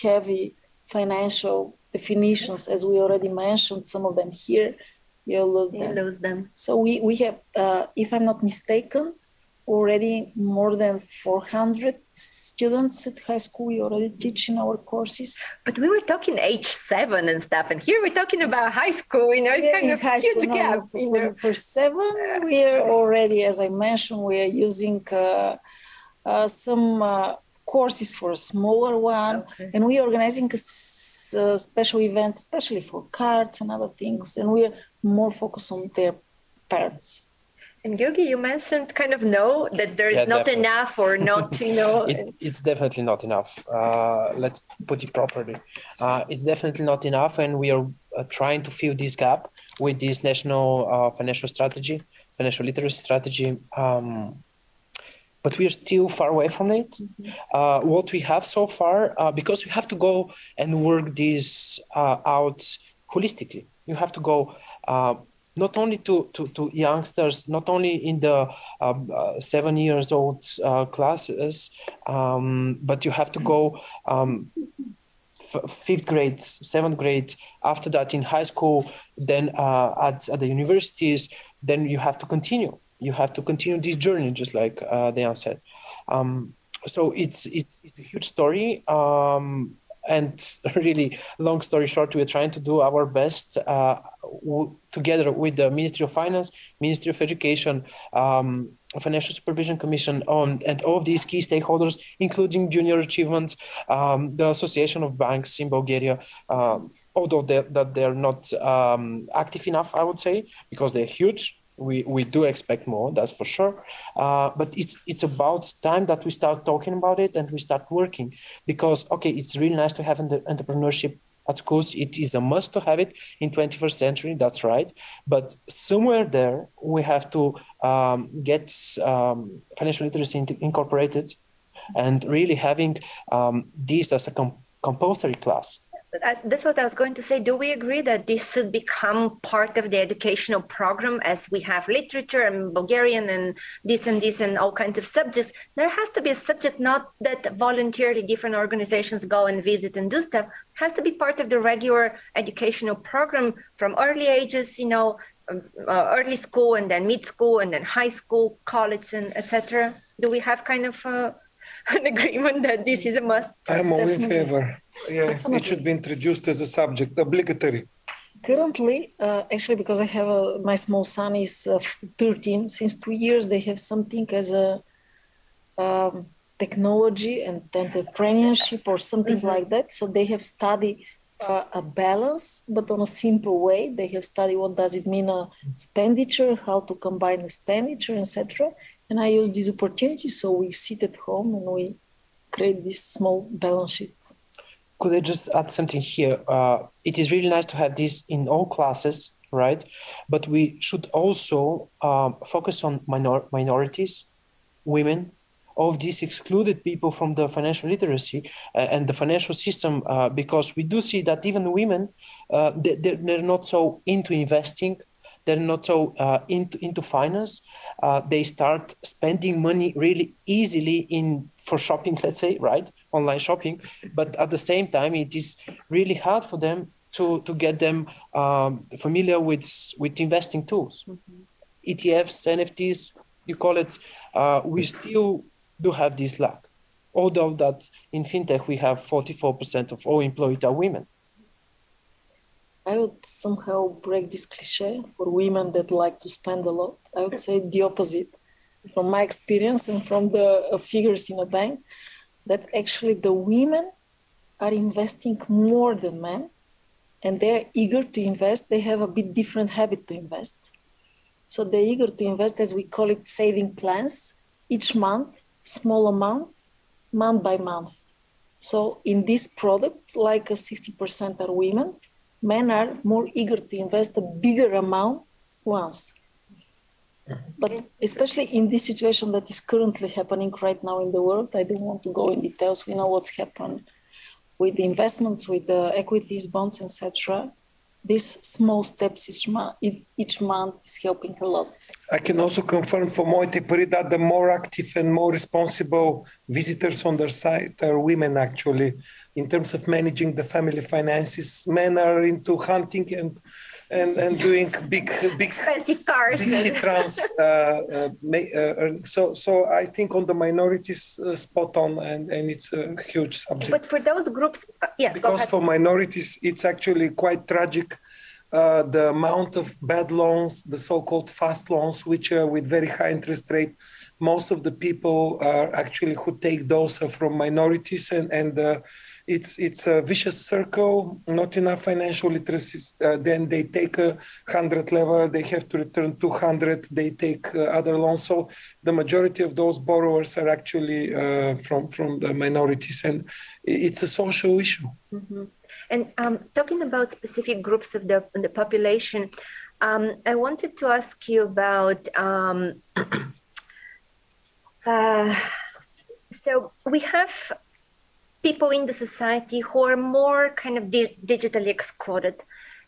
heavy financial definitions, as we already mentioned, some of them here, you'll lose them. So we have, if I'm not mistaken, already more than 400 students at high school we already teach in our courses. But we were talking age 7 and stuff, and here we're talking about high school, it's kind of a huge gap. For 7, we are already, as I mentioned, we are using some courses for a smaller one, and we are organizing special events, especially for cards and other things, and we are more focused on their parents. And Georgi, you mentioned that there's not definitely enough, or not, It's definitely not enough. Let's put it properly. It's definitely not enough, and we are trying to fill this gap with this national financial literacy strategy. But we are still far away from it. What we have so far, because we have to go and work this out holistically. You have to go not only to youngsters, not only in the 7 years old classes, but you have to go 5th grade, 7th grade, after that in high school, then at the universities, then you have to continue. You have to continue this journey, just like Diane said. So it's a huge story. And really, long story short, we're trying to do our best together with the Ministry of Finance, Ministry of Education, Financial Supervision Commission, and all of these key stakeholders, including Junior Achievement, the Association of Banks in Bulgaria, although they're not active enough, I would say, because they're huge. We do expect more, that's for sure. But it's about time that we start talking about it and we start working, because, okay, it's really nice to have entrepreneurship at schools. It is a must to have it in 21st century, that's right. But somewhere there, we have to get financial literacy incorporated and really having this as a compulsory class. That's what I was going to say. Do we agree that this should become part of the educational program, as we have literature and Bulgarian and this and all kinds of subjects? There has to be a subject, not that voluntarily different organizations go and visit and do stuff. It has to be part of the regular educational program from early ages, early school and then mid-school and then high school, college, and etc. Do we have kind of an agreement that this is a must? I'm all in favor. Yeah, definitely. It should be introduced as a subject, obligatory. Currently, actually, because I have my small son is 13, since 2 years, they have something as a technology and entrepreneurship or something like that. So they have studied a balance, but on a simple way. They have studied what does it mean expenditure, how to combine expenditure, etc. And I use this opportunity, so we sit at home and we create this small balance sheet. Could I just add something here? It is really nice to have this in all classes, right? But we should also focus on minorities, women, all of these excluded people from the financial literacy and the financial system, because we do see that even women, they're not so into investing. They're not so into finance. They start spending money really easily for shopping, let's say, right? Online shopping. But at the same time, it is really hard for them to get them familiar with investing tools. Mm-hmm. ETFs, NFTs, you call it, we still do have this lack. Although that in fintech, we have 44% of all employees are women. I would somehow break this cliche for women that like to spend a lot. I would say the opposite. From my experience and from the figures in a bank, that actually the women are investing more than men, and they're eager to invest. They have a bit different habit to invest. So they're eager to invest, as we call it, saving plans, each month, small amount, month by month. So in this product, like 60% are women, men are more eager to invest a bigger amount once. But especially in this situation that is currently happening right now in the world, I don't want to go in details. We know what's happened with the investments, with the equities, bonds, etc. These small steps each month is helping a lot. I can also confirm for Moite Pari that the more active and more responsible visitors on their site are women, actually. In terms of managing the family finances, men are into hunting and doing big expensive cars. Big trans. So I think on the minorities, spot on, and it's a huge subject. But for those groups, because for minorities, it's actually quite tragic. The amount of bad loans, the so-called fast loans, which are with very high interest rate, most of the people are actually who take those are from minorities, and it's a vicious circle. Not enough financial literacy. Then they take 100 level, they have to return 200. They take other loans. So the majority of those borrowers are actually from the minorities, and it's a social issue. Mm-hmm. And talking about specific groups of the population, I wanted to ask you about. So we have people in the society who are more kind of digitally excluded,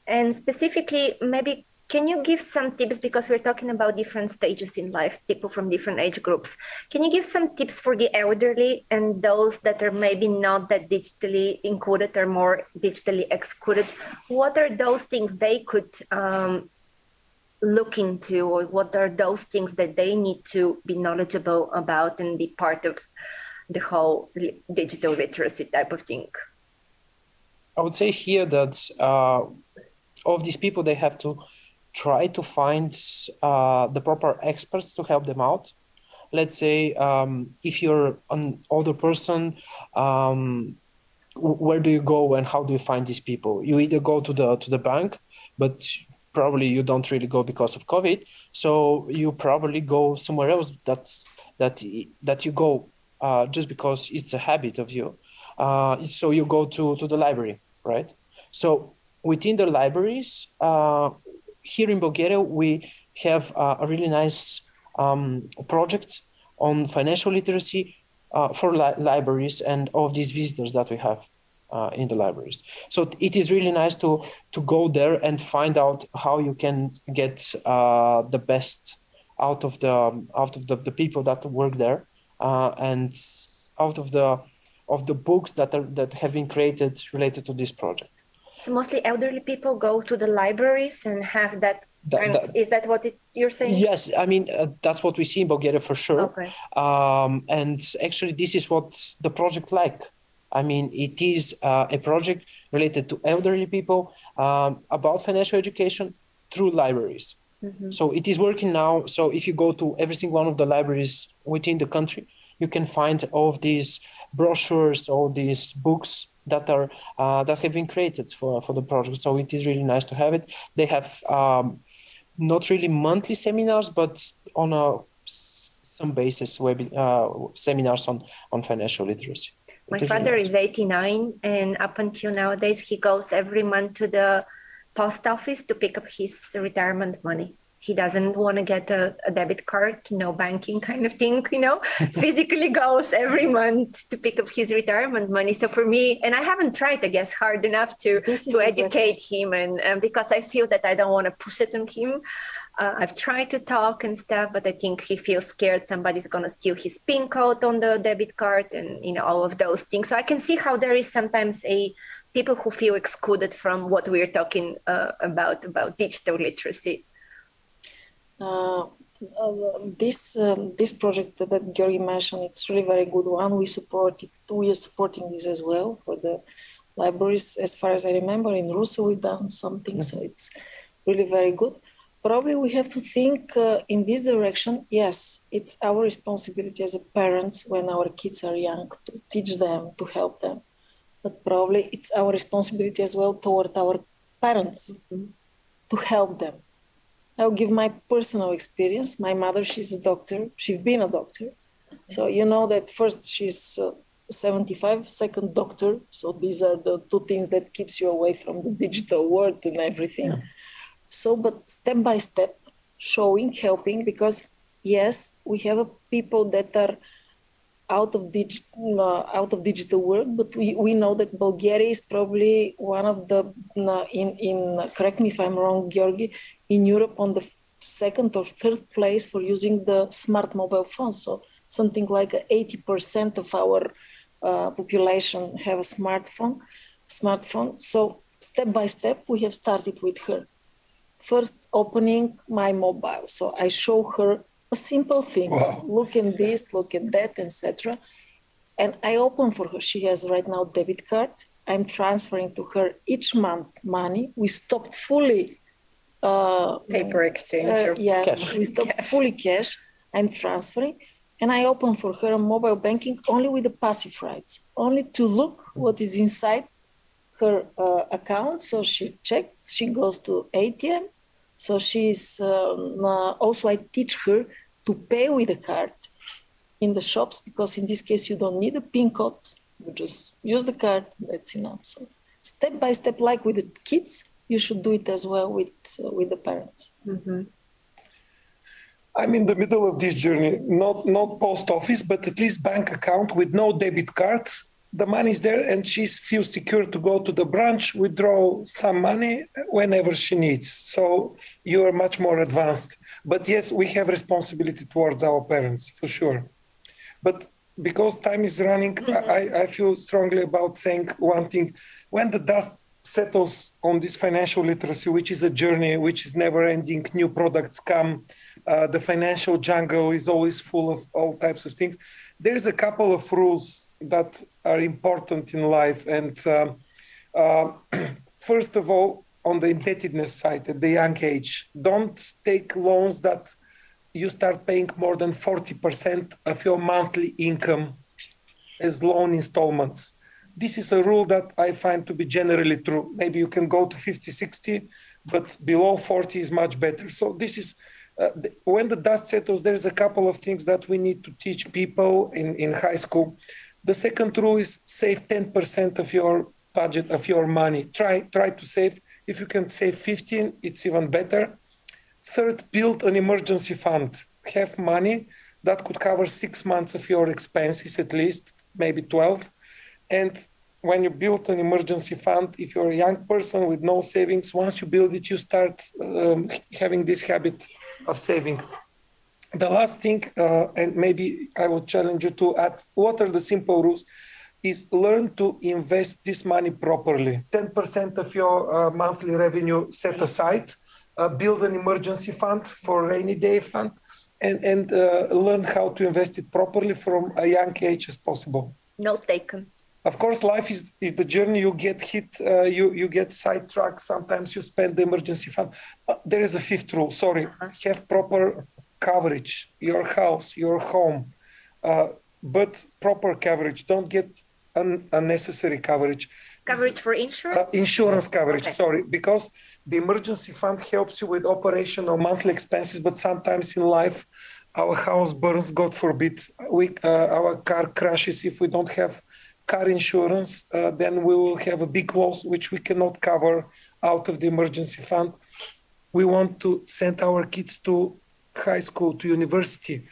and specifically maybe Can you give some tips, because we're talking about different stages in life, people from different age groups. Can you give some tips for the elderly and those that are maybe not that digitally included or more digitally excluded? What are those things they could look into, or what are those things that they need to be knowledgeable about and be part of the whole digital literacy type of thing? I would say here that of these people, they have to try to find the proper experts to help them out. Let's say if you're an older person, where do you go and how do you find these people? You either go to the bank, but probably you don't really go because of COVID. So you probably go somewhere else that you go just because it's a habit of you. So you go to the library, right? So within the libraries, here in Bulgaria, we have a really nice project on financial literacy for libraries and all of these visitors that we have in the libraries. So it is really nice to go there and find out how you can get the best out of the people that work there, and out of the books that have been created related to this project. So mostly elderly people go to the libraries and have that is that what you're saying? Yes, I mean, that's what we see in Bulgaria for sure. Okay. And actually, this is what the project like. I mean, it is a project related to elderly people about financial education through libraries. Mm-hmm. So it is working now. So if you go to every single one of the libraries within the country, you can find all of these brochures, all these books that are that have been created for the project. So it is really nice to have it. They have not really monthly seminars, but on some basis seminars on financial literacy. My father is 89, and up until nowadays, he goes every month to the post office to pick up his retirement money. He doesn't want to get a debit card, no banking kind of thing, physically goes every month to pick up his retirement money. So for me, and I haven't tried, I guess, hard enough to educate him, and because I feel that I don't want to push it on him. I've tried to talk and stuff, but I think he feels scared somebody's going to steal his PIN code on the debit card and, all of those things. So I can see how there is sometimes people who feel excluded from what we're talking about digital literacy. This project that Georgi mentioned, it's really very good one. We are supporting this as well for the libraries. As far as I remember, in Russia we've done something, so it's really very good. Probably we have to think in this direction. Yes, it's our responsibility as parents when our kids are young to teach them, to help them. But probably it's our responsibility as well toward our parents to help them. I'll give my personal experience. My mother, she's a doctor. She's been a doctor. So you know that first she's 75, second doctor. So these are the two things that keeps you away from the digital world and everything. Yeah. So, but step by step, showing, helping, because yes, we have people that are out of digital world, but we know that Bulgaria is probably one of the, correct me if I'm wrong, Georgi, in Europe on the second or third place for using the smart mobile phone. So something like 80% of our population have a smartphone. So step by step, we have started with her. First, opening my mobile. So I show her simple things. Wow. Look at this, look at that, etc. And I open for her. She has right now debit card. I'm transferring to her each month money. We stopped fully paper exchange. Yes, cash. We stopped fully cash. I'm transferring. And I open for her a mobile banking only with the passive rights, only to look what is inside her account. So she checks, she goes to ATM. So she's also, I teach her to pay with a card in the shops, because in this case, you don't need a PIN code. You just use the card, that's enough. So step by step, like with the kids, you should do it as well with the parents. Mm-hmm. I'm in the middle of this journey, not post office, but at least bank account with no debit card. the money is there and she feels secure to go to the branch, withdraw some money whenever she needs. So you are much more advanced. But yes, we have responsibility towards our parents, for sure. But because time is running, I feel strongly about saying one thing. When the dust settles on this financial literacy, which is a journey, which is never ending, new products come, the financial jungle is always full of all types of things. There is a couple of rules that are important in life. And first of all, on the indebtedness side, at the young age, don't take loans that you start paying more than 40% of your monthly income as loan installments. This is a rule that I find to be generally true. Maybe you can go to 50, 60, but below 40 is much better. So this is, when the dust settles, there's a couple of things that we need to teach people in high school. The second rule is save 10% of your budget, of your money. Try to save. If you can save 15, it's even better. Third, build an emergency fund. Have money that could cover 6 months of your expenses at least, maybe 12. And when you build an emergency fund, if you're a young person with no savings, once you build it, you start having this habit of saving. The last thing, and maybe I will challenge you to add, what are the simple rules, is learn to invest this money properly. 10% of your monthly revenue set aside, build an emergency fund for rainy day fund, and learn how to invest it properly from a young age as possible. Note taken. Of course, life is the journey. You get hit, you get sidetracked. Sometimes you spend the emergency fund. There is a fifth rule, sorry. Have proper coverage, your house, your home, but proper coverage. Don't get unnecessary coverage. Coverage for insurance? Insurance coverage, okay. Sorry. Because the emergency fund helps you with operational monthly expenses, but sometimes in life, our house burns, God forbid. Our car crashes. If we don't have car insurance, then we will have a big loss, which we cannot cover out of the emergency fund. We want to send our kids to high school, to university.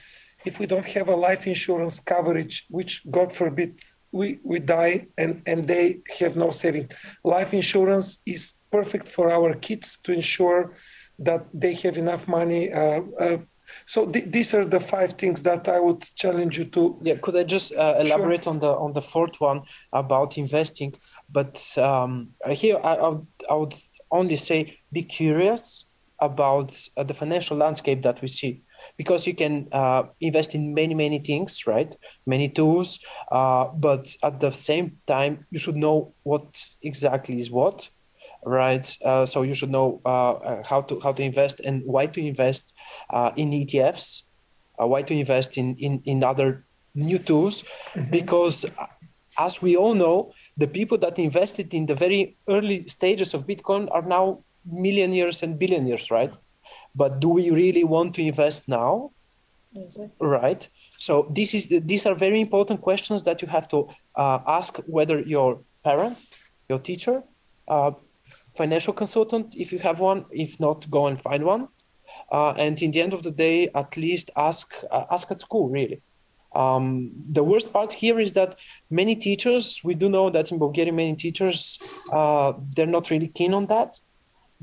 If we don't have a life insurance coverage, which God forbid, we die and they have no saving. Life insurance is perfect for our kids to ensure that they have enough money. So these are the 5 things that I would challenge you to. Yeah, could I just elaborate on the fourth one about investing? But here I would only say be curious about the financial landscape that we see, because you can invest in many things, right? Many tools, but at the same time you should know what exactly is what. Right, so you should know how to invest and why to invest in ETFs, why to invest in other new tools, because as we all know, the people that invested in the very early stages of Bitcoin are now millionaires and billionaires, right? But do we really want to invest now? Exactly. Right. So these are very important questions that you have to ask, whether your parent, your teacher, financial consultant, if you have one. If not, go and find one. And in the end of the day, at least ask at school, really. The worst part here is that many teachers, we do know that in Bulgaria, many teachers, they're not really keen on that,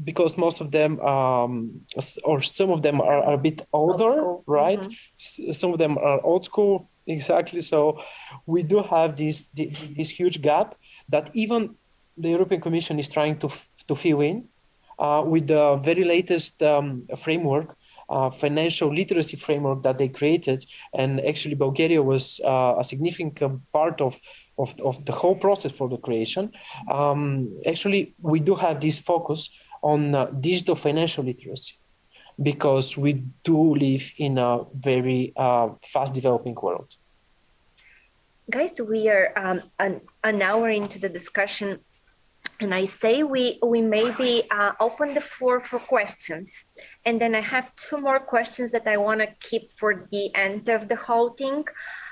because most of them, or some of them are a bit older, right? Mm-hmm. Some of them are old school, exactly. So we do have this huge gap that even the European Commission is trying to fill in with the very latest framework, financial literacy framework that they created. And actually Bulgaria was a significant part of the whole process for the creation. Actually, we do have this focus on digital financial literacy, because we do live in a very fast developing world. Guys, we are an hour into the discussion, and I say we maybe open the floor for questions. And then I have 2 more questions that I want to keep for the end of the whole thing.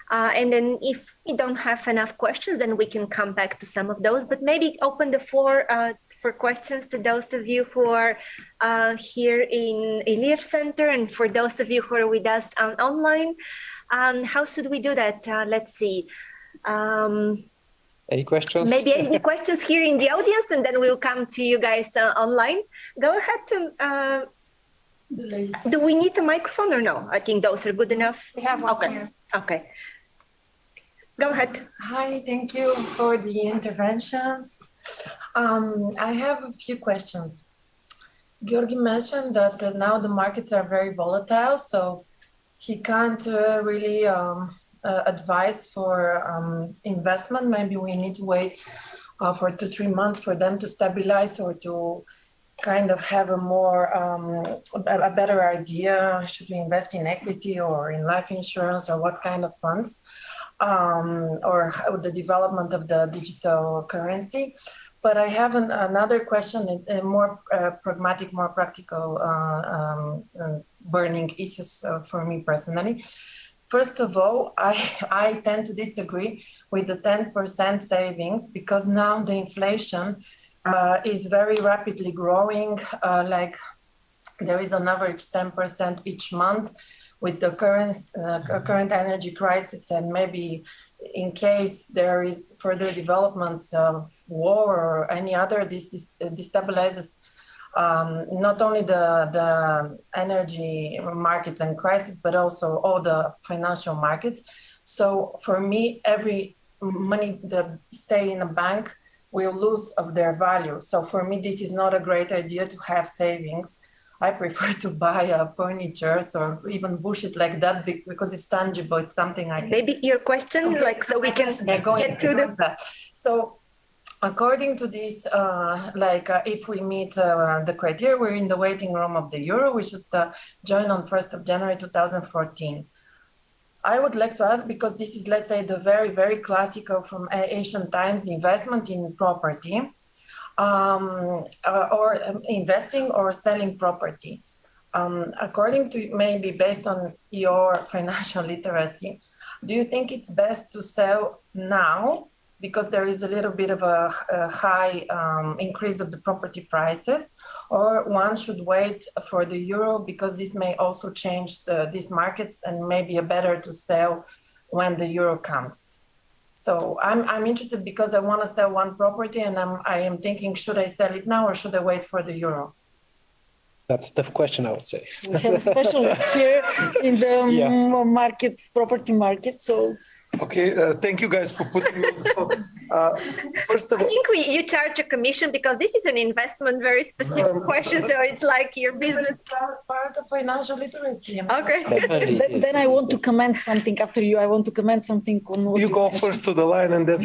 And then if we don't have enough questions, then we can come back to some of those. But maybe open the floor for questions to those of you who are here in Iliev Center, and for those of you who are with us online. How should we do that? Let's see. Any questions? Maybe any questions here in the audience, and then we'll come to you guys online. Go ahead. Do we need a microphone or no? I think those are good enough. We have one. Okay. Here. Okay. Go ahead. Hi, thank you for the interventions. I have a few questions. Georgi mentioned that now the markets are very volatile, so he can't really advise for investment. Maybe we need to wait for 2-3 months for them to stabilize or to kind of have a more a better idea. Should we invest in equity or in life insurance or what kind of funds, or the development of the digital currency? But I have another question, more pragmatic, more practical, burning issues for me personally. First of all, I tend to disagree with the 10% savings, because now the inflation is very rapidly growing. Like there is on average 10% each month. With the current energy crisis, and maybe in case there is further developments of war or any other, this destabilizes not only the energy market and crisis, but also all the financial markets. So for me, every money that stay in a bank will lose of their value. So for me, this is not a great idea to have savings. I prefer to buy furniture or even bullshit like that, because it's tangible. It's something I... Maybe your question, okay, like, so we can get to the... So according to this, if we meet the criteria, we're in the waiting room of the euro. We should join on 1st of January 2014. I would like to ask, because this is, let's say, the very, very classical from ancient times investment in property. Or investing or selling property. According to, maybe based on your financial literacy, do you think it's best to sell now because there is a little bit of a high increase of the property prices, or one should wait for the euro because this may also change these markets and maybe better to sell when the euro comes? So I'm interested because I want to sell one property, and I am thinking, should I sell it now or should I wait for the euro? That's a tough question, I would say. We have a specialist here in the market, property market. So okay, thank you guys for putting me on the spot. First of all, I think you charge a commission because this is an investment, very specific question. So it's like your business. Part of financial literacy. Okay. Then I want to comment something after you. I want to comment something on what you go first to the line, and then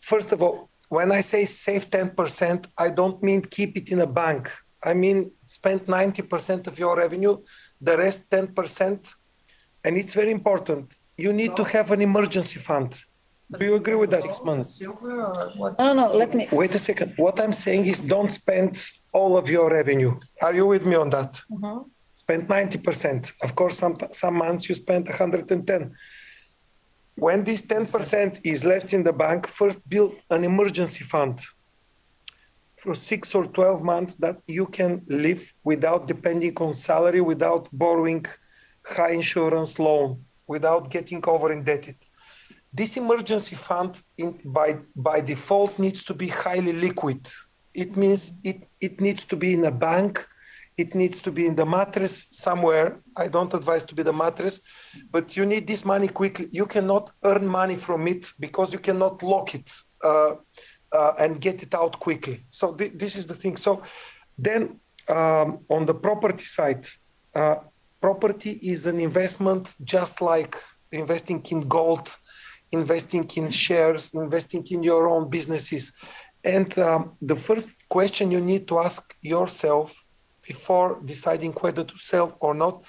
first of all, when I say save 10%, I don't mean keep it in a bank. I mean spend 90% of your revenue, the rest 10%, and it's very important. You need to have an emergency fund. Do you agree with that? 6 months. No, let me... Wait a second. What I'm saying is don't spend all of your revenue. Are you with me on that? Mm-hmm. Spend 90%. Of course, some months you spend 110. When this 10% is left in the bank, first build an emergency fund for 6 or 12 months that you can live without depending on salary, without borrowing high insurance loan, without getting over indebted. This emergency fund by default needs to be highly liquid. It means it needs to be in a bank. It needs to be in the mattress somewhere. I don't advise to be the mattress, but you need this money quickly. You cannot earn money from it because you cannot lock it and get it out quickly. So this is the thing. So then on the property side, property is an investment just like investing in gold, investing in shares, investing in your own businesses. And the first question you need to ask yourself before deciding whether to sell or not,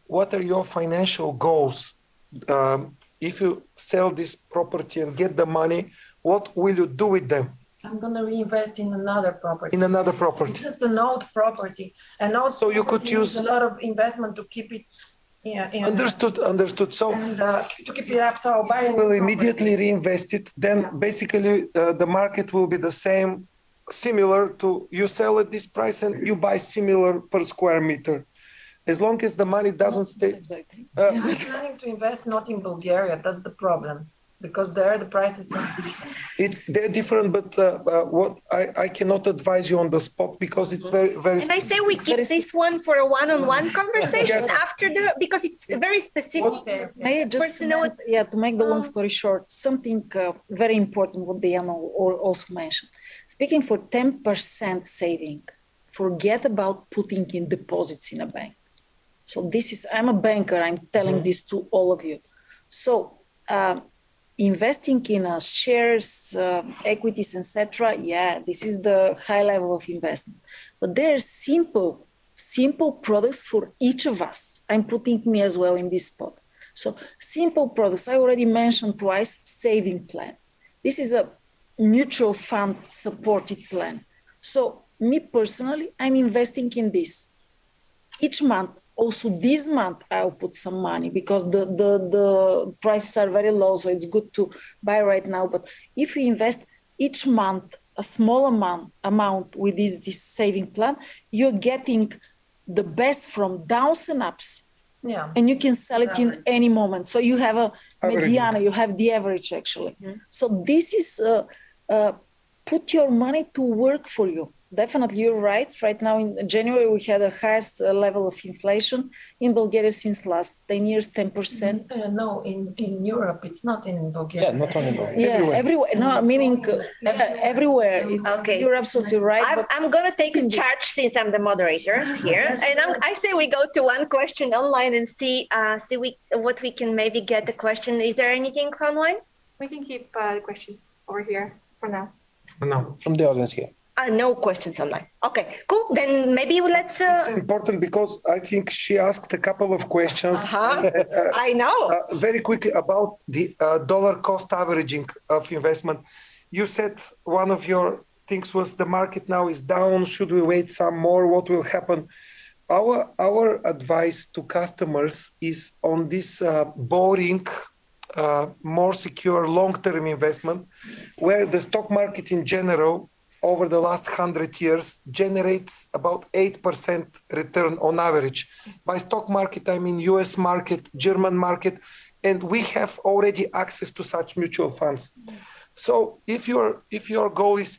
what are your financial goals? If you sell this property and get the money, what will you do with them? I'm going to reinvest in another property. In another property. It's just an old property. And also so you could use a lot of investment to keep it. Understood. So to keep it up, so I'll buy it. Will immediately reinvest it. Then basically the market will be the same, similar to you sell at this price and you buy similar per square meter. As long as the money doesn't stay. Exactly. I'm planning to invest not in Bulgaria. That's the problem. Because there the prices are They're different, but what I cannot advise you on the spot because it's very, very. And I say we keep this one for a one-on-one conversation after because it's very specific. May I just to make the long story short, something very important what Diana also mentioned. Speaking for 10% saving, forget about putting in deposits in a bank. So I'm a banker, I'm telling this to all of you. So investing in shares, equities, etc. This is the high level of investment. But there are simple products for each of us. I'm putting me as well in this spot. So simple products, I already mentioned twice, saving plan. This is a mutual fund supported plan. So me personally, I'm investing in this. Each month, also this month, I'll put some money because the prices are very low, so it's good to buy right now. But if you invest each month a small amount with this saving plan, you're getting the best from downs and ups. Yeah. And you can sell it in any moment. So you have a mediana, you have the average actually. Mm-hmm. So this is put your money to work for you. Definitely, you're right. Right now in January, we had the highest level of inflation in Bulgaria since last 10 years, 10%. No, in Europe, it's not in Bulgaria. Yeah, not only Bulgaria. Yeah, everywhere. No, meaning everywhere. Okay. You're absolutely right. I'm going to take charge since I'm the moderator here. And I say we go to one question online and see what we can maybe get the question. Is there anything online? We can keep the questions over here for now. No. From the audience here. No questions online. Okay, cool. Then maybe let's... It's important because I think she asked a couple of questions. I know. Very quickly about the dollar cost averaging of investment. You said one of your things was the market now is down. Should we wait some more? What will happen? Our advice to customers is on this boring, more secure long-term investment, where the stock market in general over the last 100 years generates about 8% return on average. By stock market, I mean US market, German market, and we have already access to such mutual funds. So if your goal is,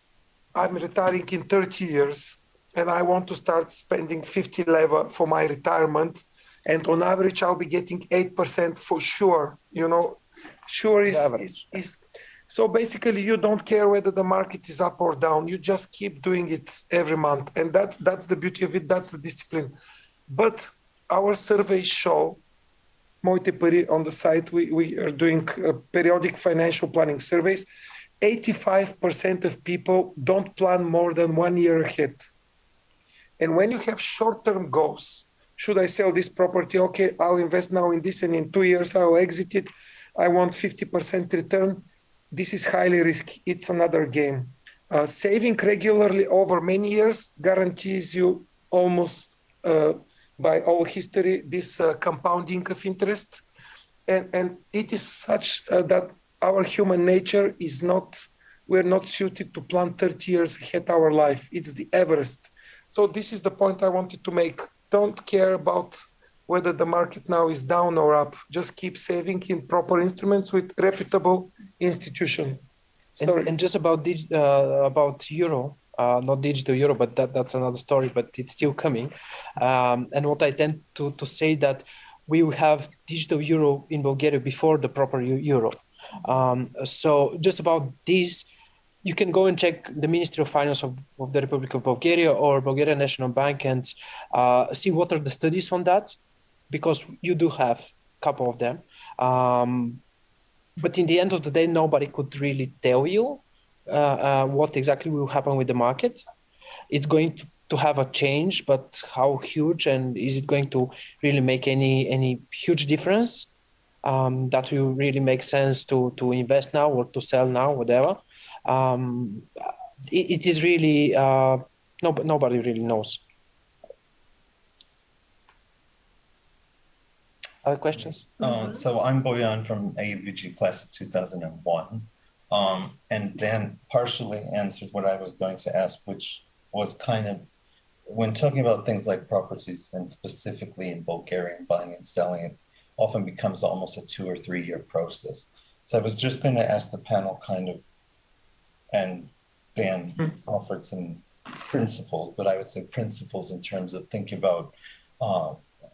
I'm retiring in 30 years and I want to start spending 50 leva for my retirement, and on average, I'll be getting 8% for sure, sure is so basically, you don't care whether the market is up or down. You just keep doing it every month. And that's the beauty of it. That's the discipline. But our surveys show, Moite Pari on the site, we are doing periodic financial planning surveys. 85% of people don't plan more than 1 year ahead. And when you have short-term goals, should I sell this property? Okay, I'll invest now in this and in 2 years I'll exit it. I want 50% return. This is highly risky. It's another game. Saving regularly over many years guarantees you almost by all history this compounding of interest. And it is such that our human nature is not, we're not suited to plan 30 years ahead our life. It's the Everest. So this is the point I wanted to make. Don't care about whether the market now is down or up. Just keep saving in proper instruments with reputable institution. And just about euro, not digital euro, but that's another story, but it's still coming. And what I tend to say that we will have digital euro in Bulgaria before the proper euro. So just about this, you can go and check the Ministry of Finance of the Republic of Bulgaria or Bulgaria National Bank and see what are the studies on that, because you do have a couple of them. But in the end of the day, nobody could really tell you what exactly will happen with the market. It's going to have a change, but how huge, and is it going to really make any huge difference? That will really make sense to invest now or to sell now, whatever. It is really, nobody really knows. Other questions? So I'm Boyan from AUBG class of 2001. And Dan partially answered what I was going to ask, which was kind of, when talking about things like properties and specifically in Bulgaria, buying and selling, it often becomes almost a 2 or 3 year process. So I was just going to ask the panel kind of And Dan offered some principles, but I would say principles in terms of thinking about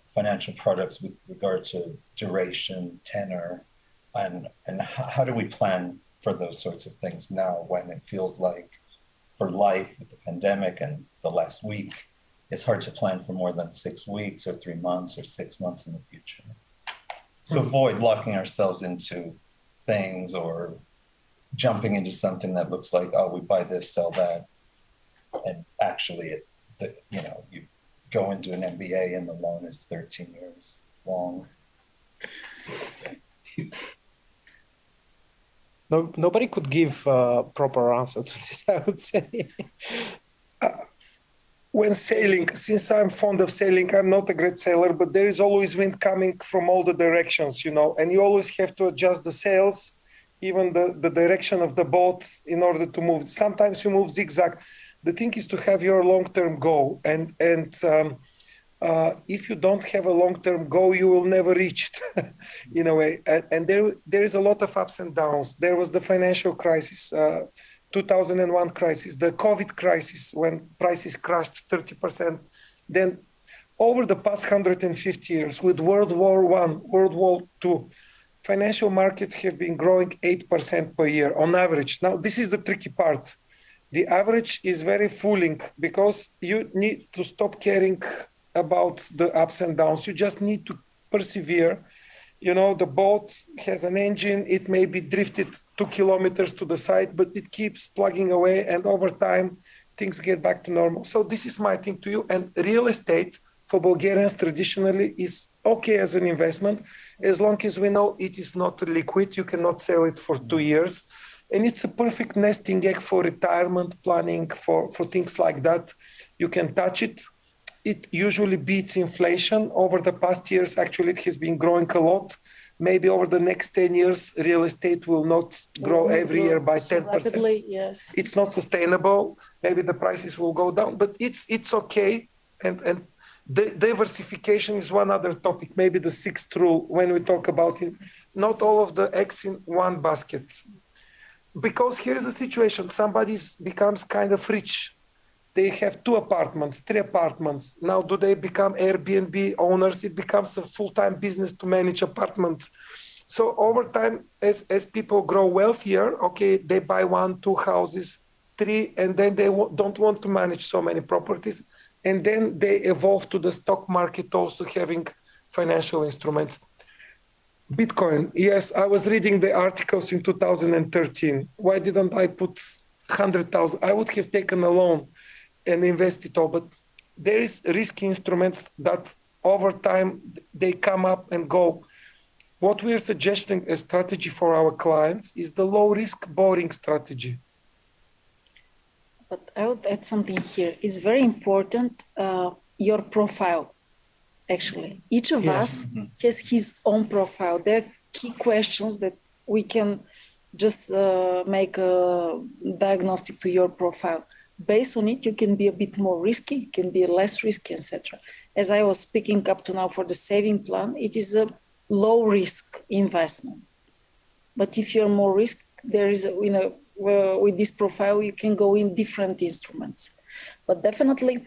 financial products with regard to duration, tenor, and how do we plan for those sorts of things now when it feels like for life with the pandemic and the last week, it's hard to plan for more than 6 weeks or 3 months or 6 months in the future. So avoid locking ourselves into things or jumping into something that looks like, oh, we buy this, sell that. And actually, you go into an MBA and the loan is 13 years long. No, nobody could give a proper answer to this, I would say. When sailing, since I'm fond of sailing, I'm not a great sailor, but there is always wind coming from all the directions, and you always have to adjust the sails, even the direction of the boat in order to move. Sometimes you move zigzag. The thing is to have your long-term goal. And if you don't have a long-term goal, you will never reach it in a way. And there is a lot of ups and downs. There was the financial crisis, 2001 crisis, the COVID crisis, when prices crashed 30%. Then over the past 150 years, with World War I, World War II, financial markets have been growing 8% per year on average. Now, this is the tricky part. The average is very fooling because you need to stop caring about the ups and downs. You just need to persevere. The boat has an engine. It may be drifted 2 kilometers to the side, but it keeps plugging away. And over time, things get back to normal. So this is my thing to you. And real estate for Bulgarians traditionally is okay as an investment, as long as we know it is not liquid. You cannot sell it for 2 years. And it's a perfect nesting egg for retirement planning, for things like that. You can touch it. It usually beats inflation. Over the past years, actually, it has been growing a lot. Maybe over the next 10 years, real estate will not grow every year by 10%. Rapidly, yes. It's not sustainable. Maybe the prices will go down, but it's okay. And the diversification is one other topic, maybe the 6th rule when we talk about it. Not all of the eggs in one basket. Because here's the situation. Somebody becomes kind of rich. They have 2 apartments, 3 apartments. Now, do they become Airbnb owners? It becomes a full-time business to manage apartments. So over time, as people grow wealthier, okay, they buy 1, 2 houses, 3, and then they don't want to manage so many properties. And then they evolve to the stock market also having financial instruments. Bitcoin, yes, I was reading the articles in 2013. Why didn't I put 100,000? I would have taken a loan and invest it all, but there is risky instruments that over time, they come up and go. What we are suggesting as strategy for our clients is the low risk borrowing strategy. But I would add something here. It's very important, your profile, actually. Each of us has his own profile. There are key questions that we can just make a diagnostic to your profile. Based on it, you can be a bit more risky, you can be less risky, etc. As I was speaking up to now for the saving plan, it is a low risk investment. But if you're more risk, there is, with this profile, you can go in different instruments. But definitely,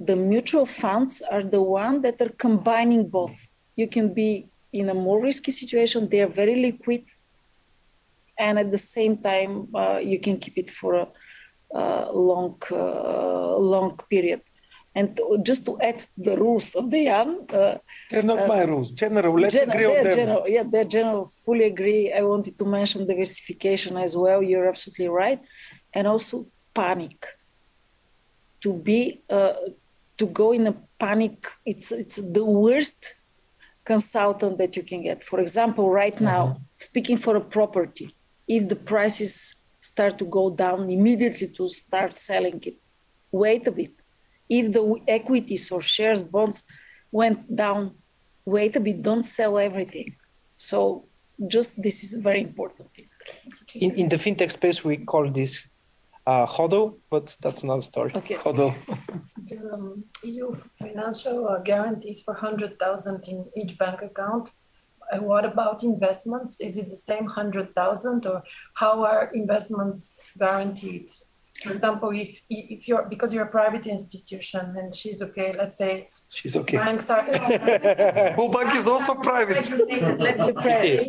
the mutual funds are the one that are combining both. You can be in a more risky situation, they are very liquid, and at the same time, you can keep it for a long period. And just to add the rules of the Jan. They're not my rules. General, let's agree on them. They're general, fully agree. I wanted to mention diversification as well. You're absolutely right. And also panic. To go in a panic, it's the worst consultant that you can get. For example, right now, speaking for a property, if the prices start to go down immediately to start selling it, wait a bit. If the equities or shares, bonds went down, wait a bit, don't sell everything. So just this is a very important thing. In the fintech space, we call this HODL, but that's another story. Okay. HODL. EU financial guarantees for 100,000 in each bank account what about investments? Is it the same 100,000, or how are investments guaranteed? For example, if you're, because you're a private institution and she's okay, let's say. She's okay. Banks are. Bull Bank is also private.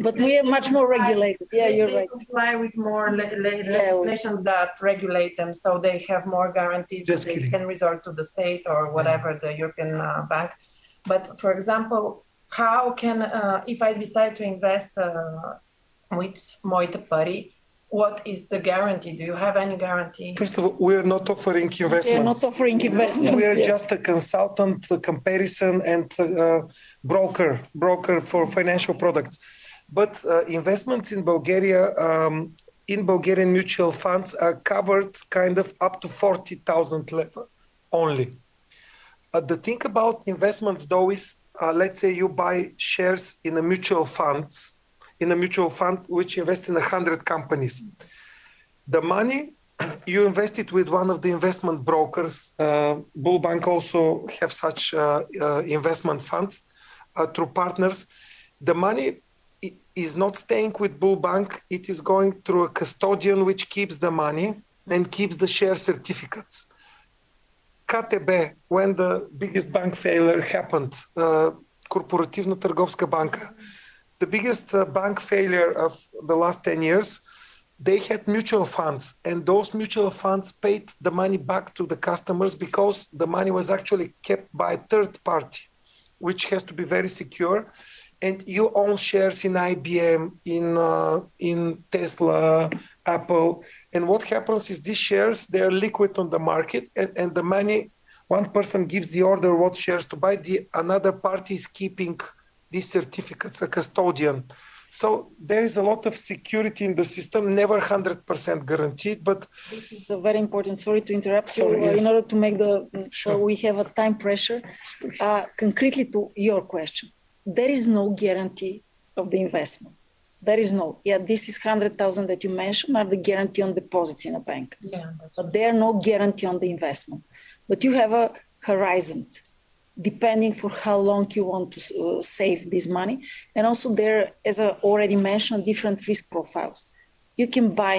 But we are much more regulated. Yeah, you're right. They comply with more legislations that regulate them, so they have more guarantees that they can resort to the state or whatever, the European bank. But for example, how can, if I decide to invest with Moite Pari, what is the guarantee? Do you have any guarantee? First of all, we're not offering investments. We're not offering investments. We're just a consultant, a comparison, and broker for financial products. But investments in Bulgaria, in Bulgarian mutual funds, are covered kind of up to 40,000 level only. The thing about investments, though, is let's say you buy shares in a mutual fund which invests in 100 companies. The money, you invest it with one of the investment brokers. Bull Bank also have such investment funds through partners. The money is not staying with Bull Bank. It is going through a custodian which keeps the money and keeps the share certificates. КТБ, when the biggest bank failure happened, Корпоративна търговска банка, the biggest bank failure of the last 10 years, they had mutual funds, and those mutual funds paid the money back to the customers because the money was actually kept by a third party, which has to be very secure. And you own shares in IBM, in Tesla, Apple. And what happens is these shares, they are liquid on the market, and the money, one person gives the order what shares to buy, another party is keeping these certificates, a custodian. So there is a lot of security in the system, never 100% guaranteed, but... This is a very important, sorry to interrupt you, in order to make so we have a time pressure. Concretely to your question, there is no guarantee of the investment. There is no, this is 100,000 that you mentioned are the guarantee on deposits in a bank. Yeah, but there are no guarantee on the investment. But you have a horizon, depending for how long you want to save this money. And also there, as I already mentioned, different risk profiles. You can buy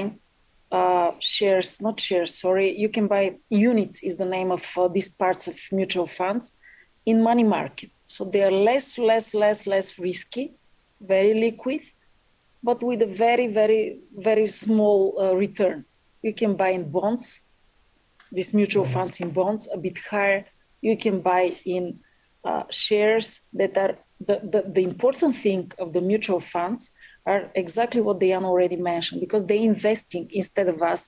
you can buy units is the name of these parts of mutual funds in money market. So they are less risky, very liquid, but with a very, very, very small return. You can buy in bonds, these mutual funds in bonds, a bit higher. You can buy in shares that are, the important thing of the mutual funds are exactly what Diana already mentioned, because they're investing instead of us.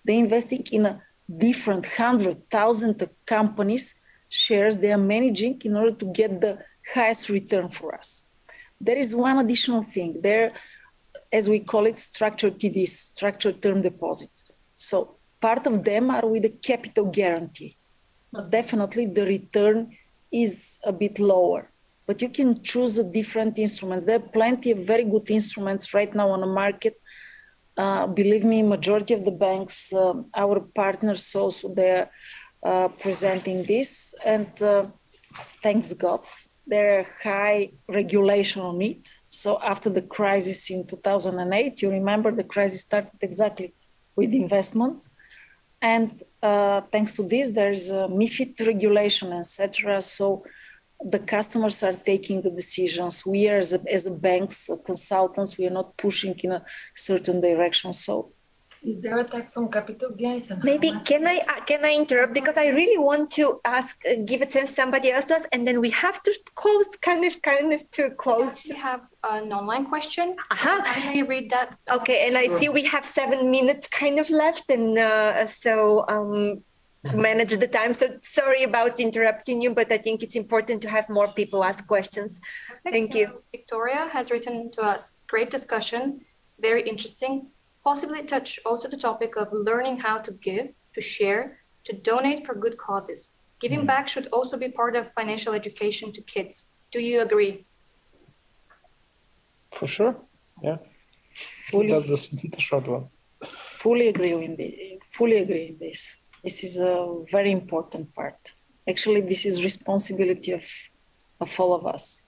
They're investing in a different 100,000 companies' shares they are managing in order to get the highest return for us. There is one additional thing. There, as we call it, structured TDs, structured term deposits. So part of them are with a capital guarantee. But definitely the return is a bit lower. But you can choose different instruments. There are plenty of very good instruments right now on the market. Believe me, majority of the banks, our partners also, they're presenting this. And thanks God, there are high regulation on it. So after the crisis in 2008, you remember the crisis started exactly with investments. And thanks to this, there is a MiFID regulation, etc. So the customers are taking the decisions. We are, as a banks, consultants, we are not pushing in a certain direction. So, is there a tax on capital gains? Maybe can I interrupt, because I really want to ask, give a chance somebody else to ask, and then we have to close, kind of to close. We have an online question. Can I read that? Okay, and I see we have 7 minutes kind of left, and to manage the time. So sorry about interrupting you, but I think it's important to have more people ask questions. Perfect. Thank you. Victoria has written to us, great discussion, very interesting. Possibly touch also the topic of learning how to give, to share, to donate for good causes. Giving back should also be part of financial education to kids. Do you agree? For sure, yeah. That's the short one. Fully agree in this. This is a very important part. Actually, this is responsibility of all of us.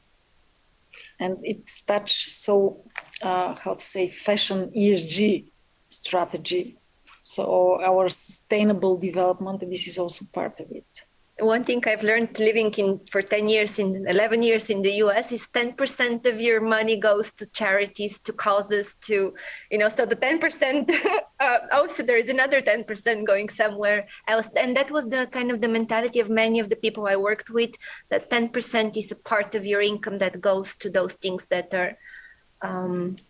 and it's touched so, fashion ESG strategy. So our sustainable development, this is also part of it. One thing I've learned living for 10 years, 11 years in the US is 10% of your money goes to charities, to causes, to, so the 10%, also there is another 10% going somewhere else. And that was the kind of the mentality of many of the people I worked with, that 10% is a part of your income that goes to those things that are...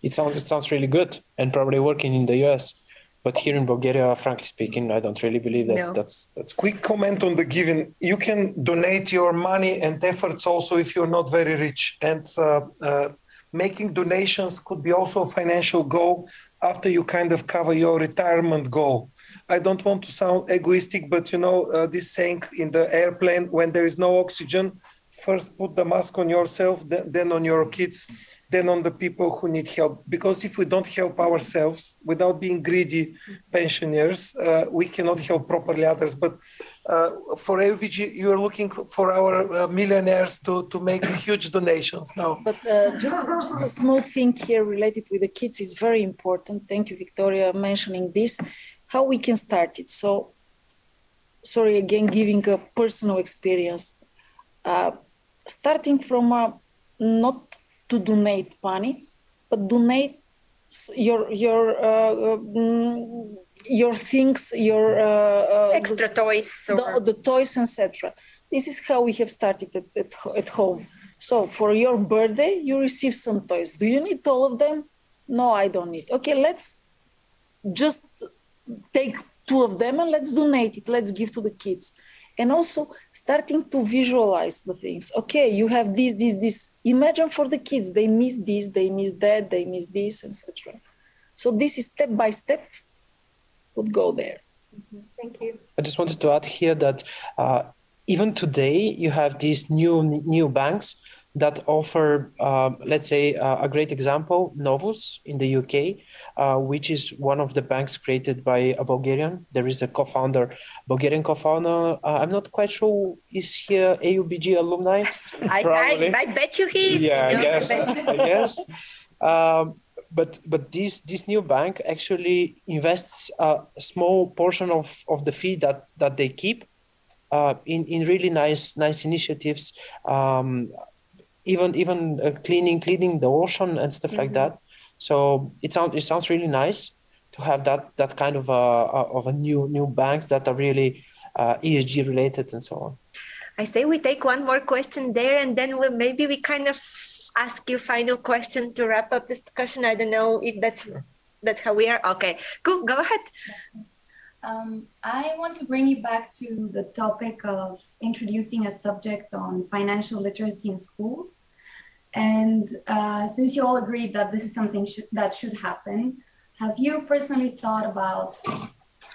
It sounds really good and probably working in the US. But here in Bulgaria, frankly speaking, I don't really believe that. No. That's Quick comment on the giving. You can donate your money and efforts also if you're not very rich. And making donations could be also a financial goal after you kind of cover your retirement goal. I don't want to sound egoistic, but this saying in the airplane, when there is no oxygen, first put the mask on yourself, then on your kids, then on the people who need help. Because if we don't help ourselves without being greedy pensioners, we cannot help properly others. But for AUBG, you are looking for our millionaires to make huge donations now. But just a small thing here related with the kids is very important. Thank you, Victoria, mentioning this, how we can start it. So, sorry, again, giving a personal experience. Starting from not to donate money, but donate your things, your extra toys, the toys, etc. This is how we have started at home. So for your birthday, you receive some toys. Do you need all of them? No, I don't need. Okay, let's just take 2 of them and let's donate it. Let's give to the kids. And also starting to visualize the things. Okay, you have this. Imagine for the kids, they miss this, they miss that, they miss this, etc. So this is step by step, would go there. Mm-hmm. Thank you. I just wanted to add here that even today you have these new banks that offer, let's say, a great example, Novus in the UK, which is one of the banks created by a Bulgarian. There is a Bulgarian co-founder. I'm not quite sure, is he a AUBG alumni? I bet you he is. Yeah, I guess. But this new bank actually invests a small portion of the fee that they keep in really nice initiatives. Even cleaning the ocean and stuff like that. So it sounds really nice to have that kind of a new banks that are really ESG related and so on. I say we take one more question there, and then maybe we kind of ask you final question to wrap up this discussion. I don't know if that's how we are. Okay, cool. Go ahead. I want to bring you back to the topic of introducing a subject on financial literacy in schools. And since you all agreed that this is something that should happen, have you personally thought about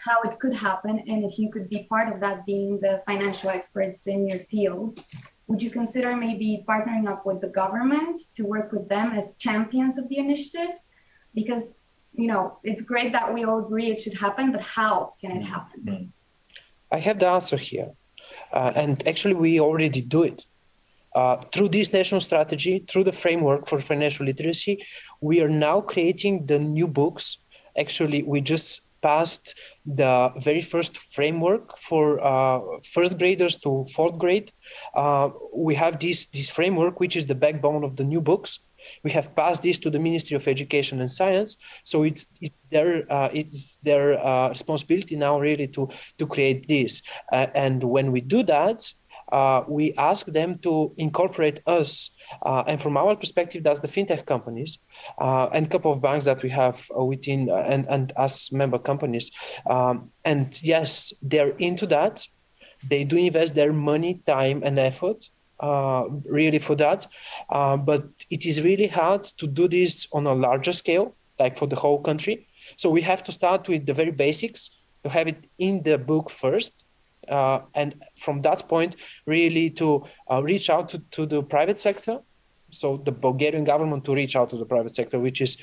how it could happen? And if you could be part of that, being the financial experts in your field, would you consider maybe partnering up with the government to work with them as champions of the initiatives? Because it's great that we all agree it should happen, but how can it happen? I have the answer here. And actually, we already do it. Through this national strategy, through the framework for financial literacy, we are now creating the new books. Actually, we just passed the very first framework for first graders to 4th grade. We have this framework, which is the backbone of the new books. We have passed this to the Ministry of Education and Science, so it's their responsibility now really to create this. And when we do that, we ask them to incorporate us, and from our perspective, that's the fintech companies and a couple of banks that we have within and us member companies. And yes, they're into that. They do invest their money, time, and effort. Really for that, but it is really hard to do this on a larger scale, like for the whole country. So we have to start with the very basics, to have it in the book first, and from that point, really to reach out to the private sector. So the Bulgarian government to reach out to the private sector, which is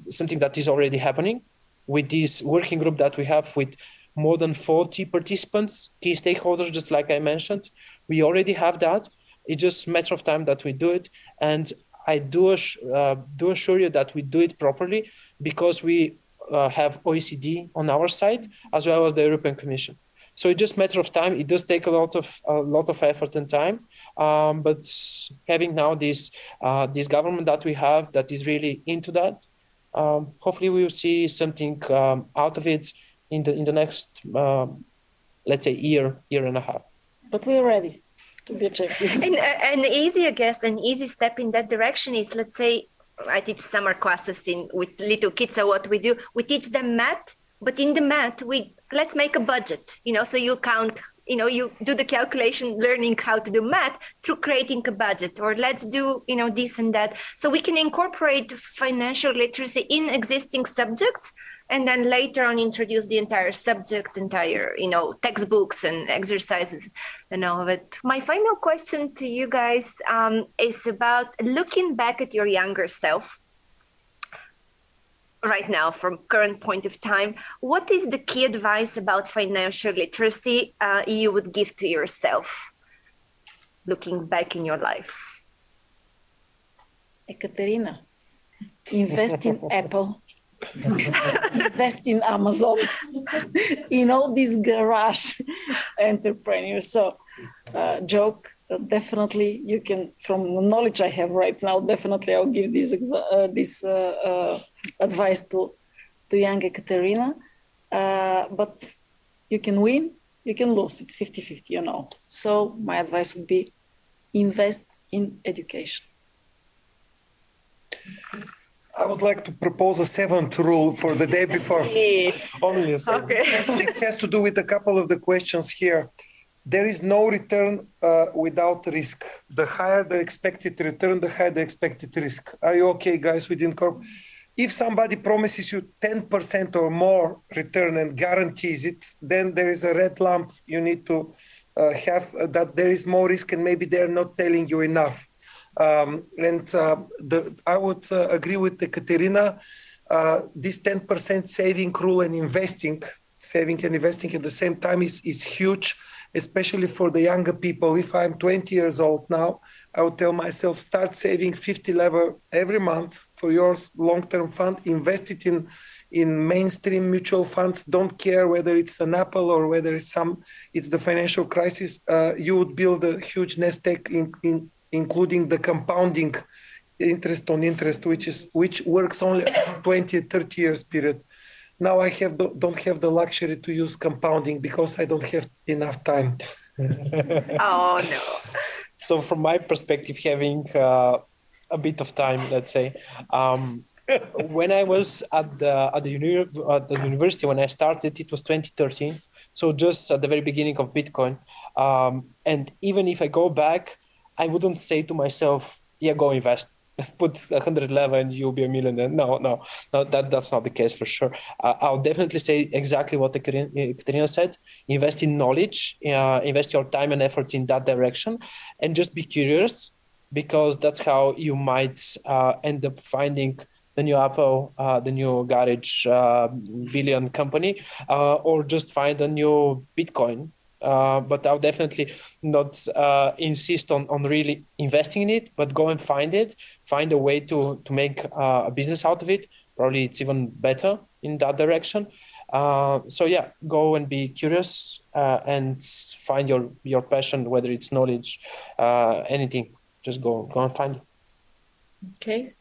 something that is already happening with this working group that we have with more than 40 participants, key stakeholders, just like I mentioned. We already have that. It's just a matter of time that we do it. And I do assure you that we do it properly because we have OECD on our side as well as the European Commission. So it's just a matter of time. It does take a lot of effort and time, but having now this government that we have that is really into that, hopefully we will see something out of it in the next, let's say, year and a half. But we're ready to be a champion. And an easy step in that direction is, let's say, I teach summer classes with little kids. So what we do, we teach them math, but in the math, let's make a budget, so you count, you do the calculation, learning how to do math through creating a budget, or let's do, this and that. So we can incorporate financial literacy in existing subjects, and then later on introduce the entire subject, textbooks and exercises and all of it. My final question to you guys is about looking back at your younger self right now from current point of time. What is the key advice about financial literacy you would give to yourself looking back in your life? Ekaterina, invest in Apple. Invest in Amazon, in all these garage entrepreneurs. So joke, definitely you can, from the knowledge I have right now, definitely I'll give this advice to young Ekaterina. But you can win, you can lose. It's 50-50, So my advice would be invest in education. I would like to propose a 7th rule for the day before. Only a 7th. Okay. It has to do with a couple of the questions here. There is no return without risk. The higher the expected return, the higher the expected risk. Are you okay, guys, within corp? If somebody promises you 10% or more return and guarantees it, then there is a red lamp you need to have that there is more risk and maybe they're not telling you enough. I would agree with Ekaterina. This 10% saving rule and saving and investing at the same time is huge, especially for the younger people. If I'm 20 years old now, I would tell myself, start saving 50 level every month for your long-term fund, invest it in mainstream mutual funds. Don't care whether it's an Apple or whether it's the financial crisis. You would build a huge nest egg including the compounding interest on interest, which works only 20, 30 years period. Now I don't have the luxury to use compounding because I don't have enough time. Oh, no. So from my perspective, having a bit of time, let's say, when I was at the university, when I started, it was 2013. So just at the very beginning of Bitcoin. And even if I go back, I wouldn't say to myself, yeah, go invest, put 100 level and you'll be a millionaire. No, that's not the case for sure. I'll definitely say exactly what Ekaterina said. Invest in knowledge, invest your time and effort in that direction, and just be curious, because that's how you might end up finding the new Apple, the new garage billion company, or just find a new Bitcoin. But I'll definitely not insist on really investing in it, but go and find a way to make a business out of it. Probably it's even better in that direction. So yeah, go and be curious and find your passion, whether it's knowledge, anything, just go and find it. Okay.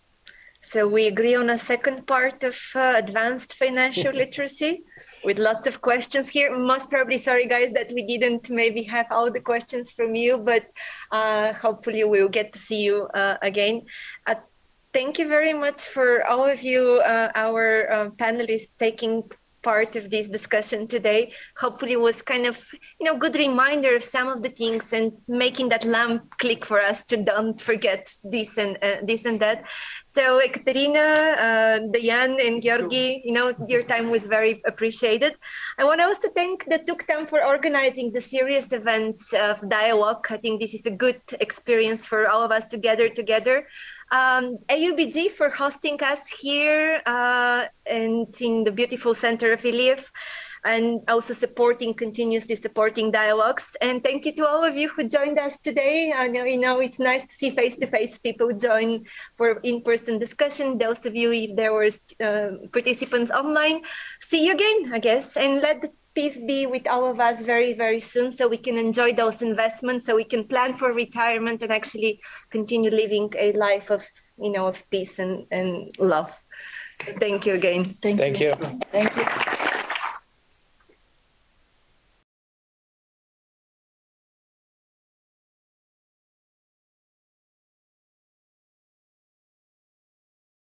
So we agree on a second part of advanced financial literacy with lots of questions here. Most probably, sorry guys, that we didn't maybe have all the questions from you, but hopefully we'll get to see you again. Thank you very much for all of you, our panelists, taking part of this discussion today. Hopefully it was kind of, good reminder of some of the things and making that lamp click for us to don't forget this and that. So Ekaterina, Diane and Georgi, your time was very appreciated. I want to also thank the Tuk-Tam for organizing the serious events of dialogue. I think this is a good experience for all of us to gather together. AUBG for hosting us here and in the beautiful center of Iliev. and also continuously supporting dialogues. And thank you to all of you who joined us today. I know, it's nice to see face-to-face people join for in-person discussion. Those of you, if there were participants online, see you again, I guess. And let the peace be with all of us very, very soon, so we can enjoy those investments, so we can plan for retirement and actually continue living a life of, of peace and love. Thank you again. Thank you. Thank you.